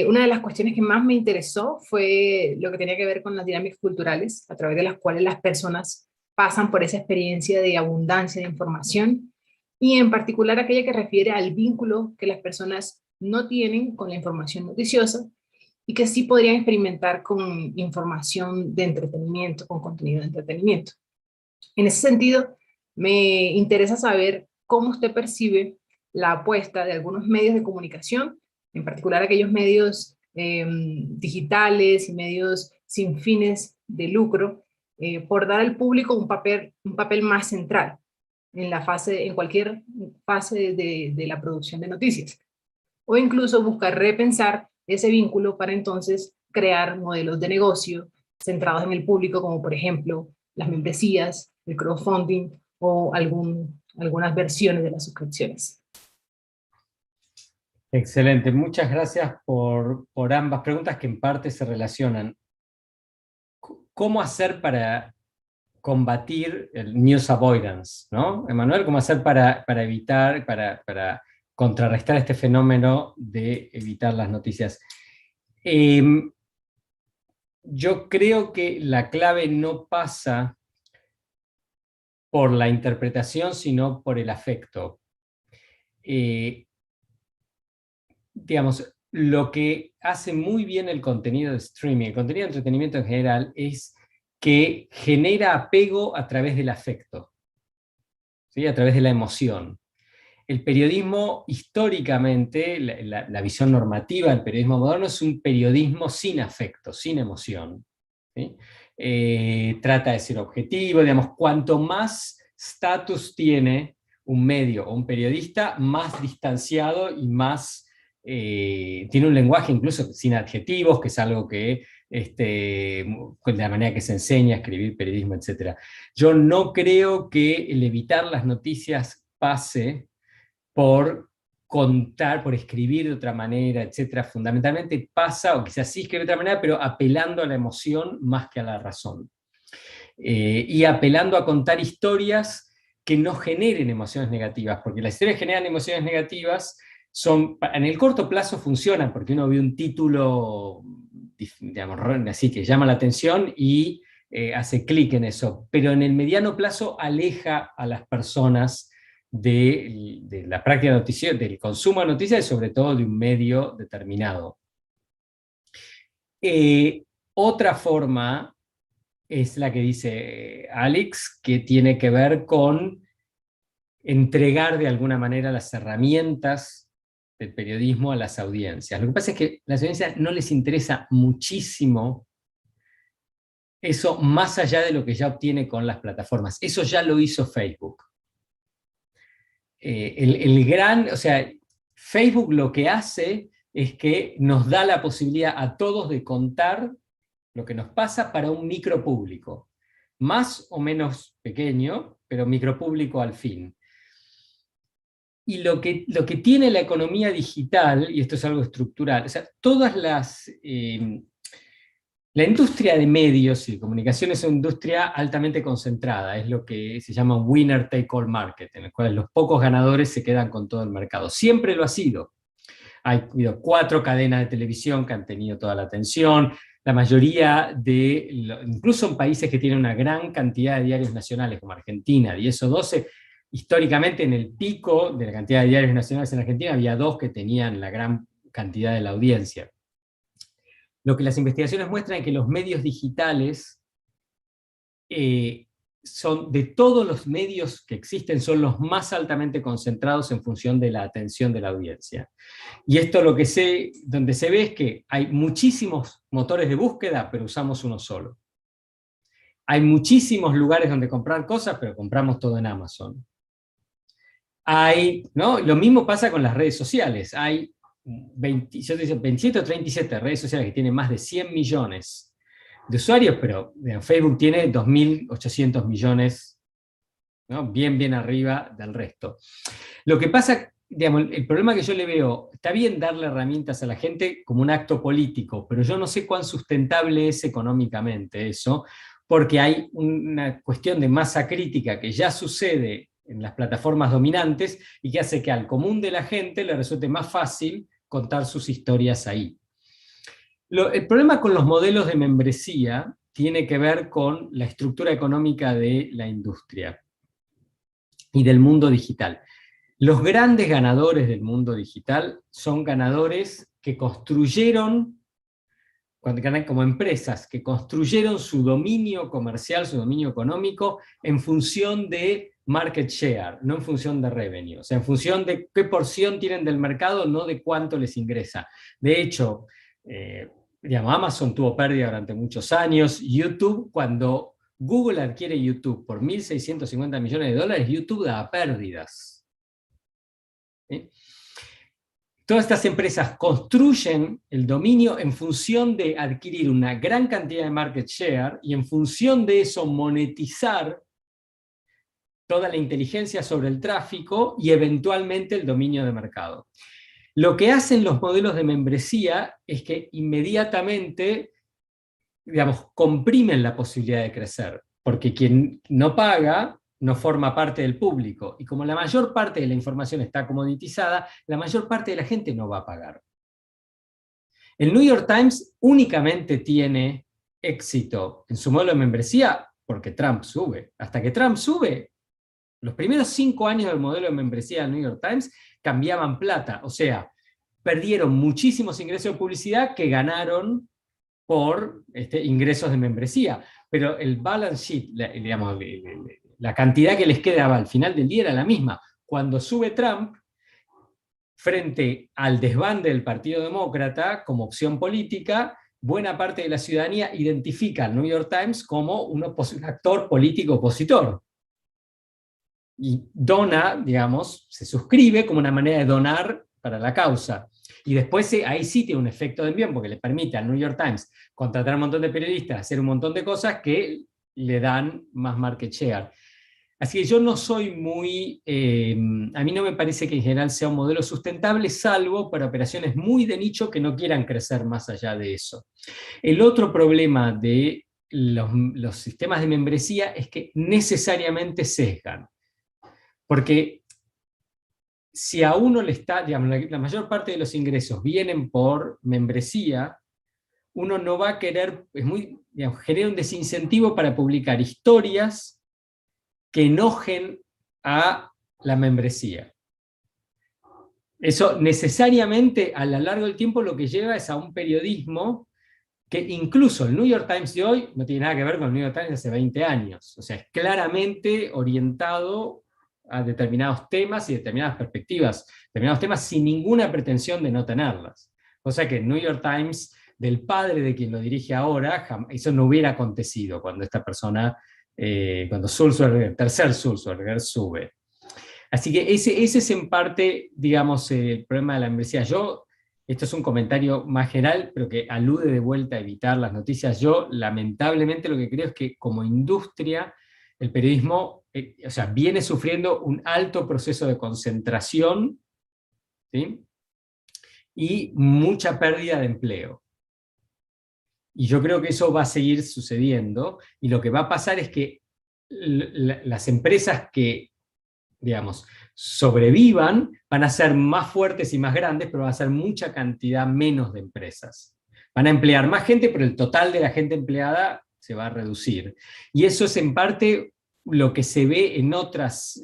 una de las cuestiones que más me interesó fue lo que tenía que ver con las dinámicas culturales, a través de las cuales las personas pasan por esa experiencia de abundancia de información, y en particular aquella que refiere al vínculo que las personas no tienen con la información noticiosa y que sí podrían experimentar con información de entretenimiento, con contenido de entretenimiento. En ese sentido, me interesa saber cómo usted percibe la apuesta de algunos medios de comunicación, en particular aquellos medios digitales y medios sin fines de lucro, por dar al público un papel más central en cualquier fase de la producción de noticias, o incluso buscar repensar ese vínculo para entonces crear modelos de negocio centrados en el público, como por ejemplo las membresías, el crowdfunding o algunas versiones de las suscripciones. Excelente, muchas gracias por ambas preguntas que en parte se relacionan. ¿Cómo hacer para combatir el news avoidance, ¿no? Emanuel, ¿cómo hacer para evitar, para contrarrestar este fenómeno de evitar las noticias? Yo creo que la clave no pasa por la interpretación, sino por el afecto. Digamos, lo que hace muy bien el contenido de streaming, el contenido de entretenimiento en general, es que genera apego a través del afecto, ¿sí? A través de la emoción. El periodismo, históricamente, la visión normativa del periodismo moderno es un periodismo sin afecto, sin emoción, ¿sí? Trata de ser objetivo, digamos, cuanto más estatus tiene un medio o un periodista, más distanciado y más... tiene un lenguaje incluso sin adjetivos, que es algo que de la manera que se enseña a escribir periodismo, etc. Yo no creo que el evitar las noticias pase por contar, por escribir de otra manera, etcétera, fundamentalmente pasa, o quizás sí escribe de otra manera, pero apelando a la emoción más que a la razón. Y apelando a contar historias que no generen emociones negativas, porque las historias que generan emociones negativas en el corto plazo funcionan, porque uno ve un título, digamos, así que llama la atención y hace clic en eso, pero en el mediano plazo aleja a las personas de la práctica de noticias, del consumo de noticias y sobre todo de un medio determinado. Otra forma es la que dice Alex, que tiene que ver con entregar de alguna manera las herramientas del periodismo a las audiencias. Lo que pasa es que a las audiencias no les interesa muchísimo eso más allá de lo que ya obtiene con las plataformas. Eso ya lo hizo Facebook. O sea, Facebook lo que hace es que nos da la posibilidad a todos de contar lo que nos pasa para un micropúblico, más o menos pequeño, pero micropúblico al fin. Y lo que tiene la economía digital, y esto es algo estructural, o sea, la industria de medios y de comunicación es una industria altamente concentrada, es lo que se llama un winner take all market, en el cual los pocos ganadores se quedan con todo el mercado. Siempre lo ha sido. Hay 4 cadenas de televisión que han tenido toda la atención, la mayoría incluso en países que tienen una gran cantidad de diarios nacionales, como Argentina, 10 o 12, históricamente en el pico de la cantidad de diarios nacionales en Argentina había 2 que tenían la gran cantidad de la audiencia. Lo que las investigaciones muestran es que los medios digitales son, de todos los medios que existen, son los más altamente concentrados en función de la atención de la audiencia. Y esto donde se ve es que hay muchísimos motores de búsqueda, pero usamos uno solo. Hay muchísimos lugares donde comprar cosas, pero compramos todo en Amazon. ¿No? Lo mismo pasa con las redes sociales. Hay 27 o 37 redes sociales que tienen más de 100 millones de usuarios, pero Facebook tiene 2.800 millones, ¿no? Bien arriba del resto. Lo que pasa, digamos, el problema que yo le veo, está bien darle herramientas a la gente como un acto político, pero yo no sé cuán sustentable es económicamente eso, porque hay una cuestión de masa crítica que ya sucede en las plataformas dominantes y que hace que al común de la gente le resulte más fácil contar sus historias ahí. El problema con los modelos de membresía tiene que ver con la estructura económica de la industria y del mundo digital. Los grandes ganadores del mundo digital son ganadores que construyeron, como empresas, que construyeron su dominio comercial, su dominio económico, en función de market share, no en función de revenue, o sea, en función de qué porción tienen del mercado, no de cuánto les ingresa. De hecho, Amazon tuvo pérdida durante muchos años, YouTube, cuando Google adquiere YouTube por $1.650 millones, YouTube da pérdidas. ¿Sí? Todas estas empresas construyen el dominio en función de adquirir una gran cantidad de market share y en función de eso monetizar toda la inteligencia sobre el tráfico y eventualmente el dominio de mercado. Lo que hacen los modelos de membresía es que inmediatamente, digamos, comprimen la posibilidad de crecer, porque quien no paga no forma parte del público, y como la mayor parte de la información está comoditizada, la mayor parte de la gente no va a pagar. El New York Times únicamente tiene éxito en su modelo de membresía porque Trump sube. Hasta que Trump sube, los primeros 5 años del modelo de membresía del New York Times cambiaban plata, o sea, perdieron muchísimos ingresos de publicidad que ganaron por ingresos de membresía, pero el balance sheet, digamos, la cantidad que les quedaba al final del día era la misma. Cuando sube Trump, frente al desbande del Partido Demócrata como opción política, buena parte de la ciudadanía identifica al New York Times como un actor político opositor. Y dona, digamos, se suscribe como una manera de donar para la causa. Y después ahí sí tiene un efecto de envío, porque le permite al New York Times contratar a un montón de periodistas, hacer un montón de cosas que le dan más market share. Así que yo no soy muy, a mí no me parece que en general sea un modelo sustentable, salvo para operaciones muy de nicho que no quieran crecer más allá de eso. El otro problema de los sistemas de membresía es que necesariamente sesgan. Porque si a uno le está, digamos, la mayor parte de los ingresos vienen por membresía, uno no va a querer, es muy, digamos, genera un desincentivo para publicar historias que enojen a la membresía. Eso necesariamente a lo largo del tiempo lo que lleva es a un periodismo que incluso el New York Times de hoy no tiene nada que ver con el New York Times de hace 20 años. O sea, es claramente orientado a determinados temas y determinadas perspectivas, determinados temas sin ninguna pretensión de no tenerlas. O sea que el New York Times del padre de quien lo dirige ahora, eso no hubiera acontecido cuando esta persona, cuando Sulzberger, tercer Sulzberger, sube. Así que ese es en parte, digamos, el problema de la membresía. Esto es un comentario más general, pero que alude de vuelta a evitar las noticias. Yo, lamentablemente, lo que creo es que como industria, el periodismo o sea, viene sufriendo un alto proceso de concentración, ¿sí? Y mucha pérdida de empleo. Y yo creo que eso va a seguir sucediendo, y lo que va a pasar es que las empresas que, digamos, sobrevivan, van a ser más fuertes y más grandes, pero va a ser mucha cantidad menos de empresas. Van a emplear más gente, pero el total de la gente empleada se va a reducir. Y eso es en parte lo que se ve en otras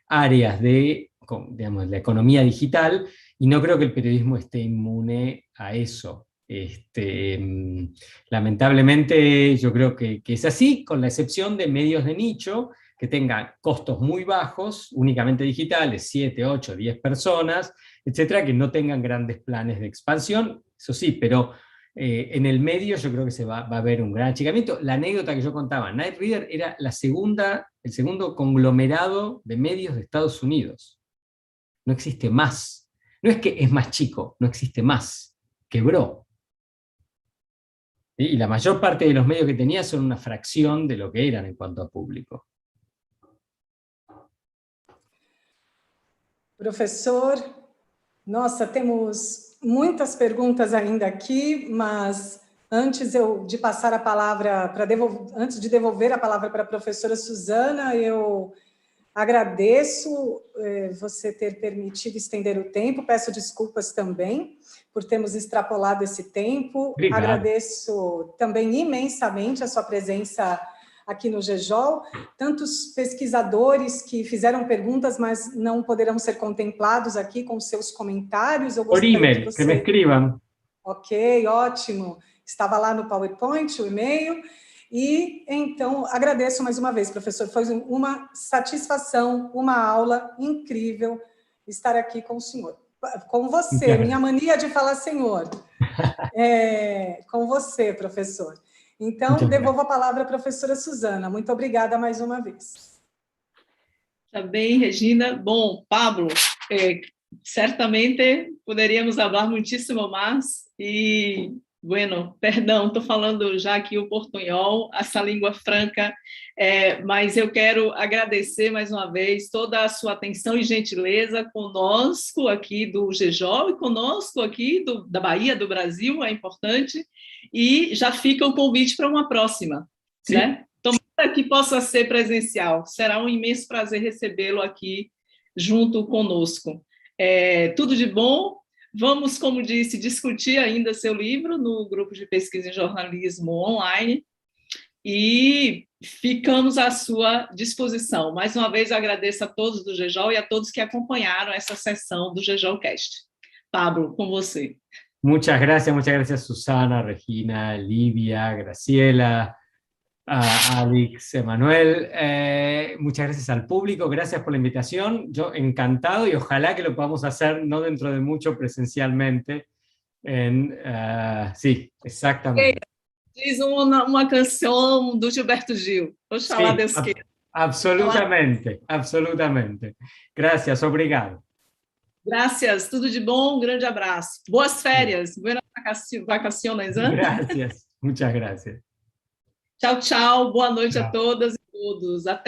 áreas de, digamos, la economía digital, y no creo que el periodismo esté inmune a eso. Lamentablemente yo creo que es así, con la excepción de medios de nicho, que tengan costos muy bajos, únicamente digitales, 7, 8, 10 personas, etcétera, que no tengan grandes planes de expansión, eso sí, pero en el medio yo creo que va a haber un gran achicamiento. La anécdota que yo contaba, Night Reader era el segundo conglomerado de medios de Estados Unidos. No existe más. No es que es más chico, no existe más. Quebró. Y la mayor parte de los medios que tenía son una fracción de lo que eran en cuanto a público. Professor, nossa, temos muitas perguntas ainda aqui, mas antes de passar a palavra antes de devolver a palavra para a professora Suzana, eu agradeço você ter permitido estender o tempo, peço desculpas também por termos extrapolado esse tempo. Obrigado. Agradeço também imensamente a sua presença aqui no GEJOL, tantos pesquisadores que fizeram perguntas, mas não poderão ser contemplados aqui com seus comentários. Por e-mail, que me escrevam. Ok, ótimo. Estava lá no PowerPoint, o e-mail. E, então, agradeço mais uma vez, professor. Foi uma satisfação, uma aula incrível estar aqui com o senhor. Com você, minha mania de falar senhor. Com você, professor. Então, devolvo a palavra à professora Suzana. Muito obrigada mais uma vez. Tá bem, Regina. Bom, Pablo, certamente poderíamos falar muitíssimo mais e, bueno, perdão, estou falando já aqui o portunhol, essa língua franca, mas eu quero agradecer mais uma vez toda a sua atenção e gentileza conosco aqui do GEJOL e conosco aqui da Bahia, do Brasil, é importante, e já fica o convite para uma próxima, né? Tomara que possa ser presencial, será um imenso prazer recebê-lo aqui junto conosco. Tudo de bom. Vamos, como disse, discutir ainda seu livro no grupo de pesquisa em jornalismo online e ficamos à sua disposição. Mais uma vez, agradeço a todos do GEJOL e a todos que acompanharam essa sessão do GEJOLcast. Pablo, com você. Muchas gracias Susana, Regina, Livia, Graciela, Alex, Emanuel. Muchas gracias al público, gracias por la invitación. Yo encantado y ojalá que lo podamos hacer no dentro de mucho presencialmente. Sí, exactamente. Diz uma canção do Gilberto Gil. Oxalá Deus queira. Absolutamente, absolutamente. Gracias, obrigado. Gracias, tudo de bom, um grande abraço. Boas férias, buenas vacaciones. Gracias, muchas gracias. Tchau, tchau, boa noite a todas e todos. Até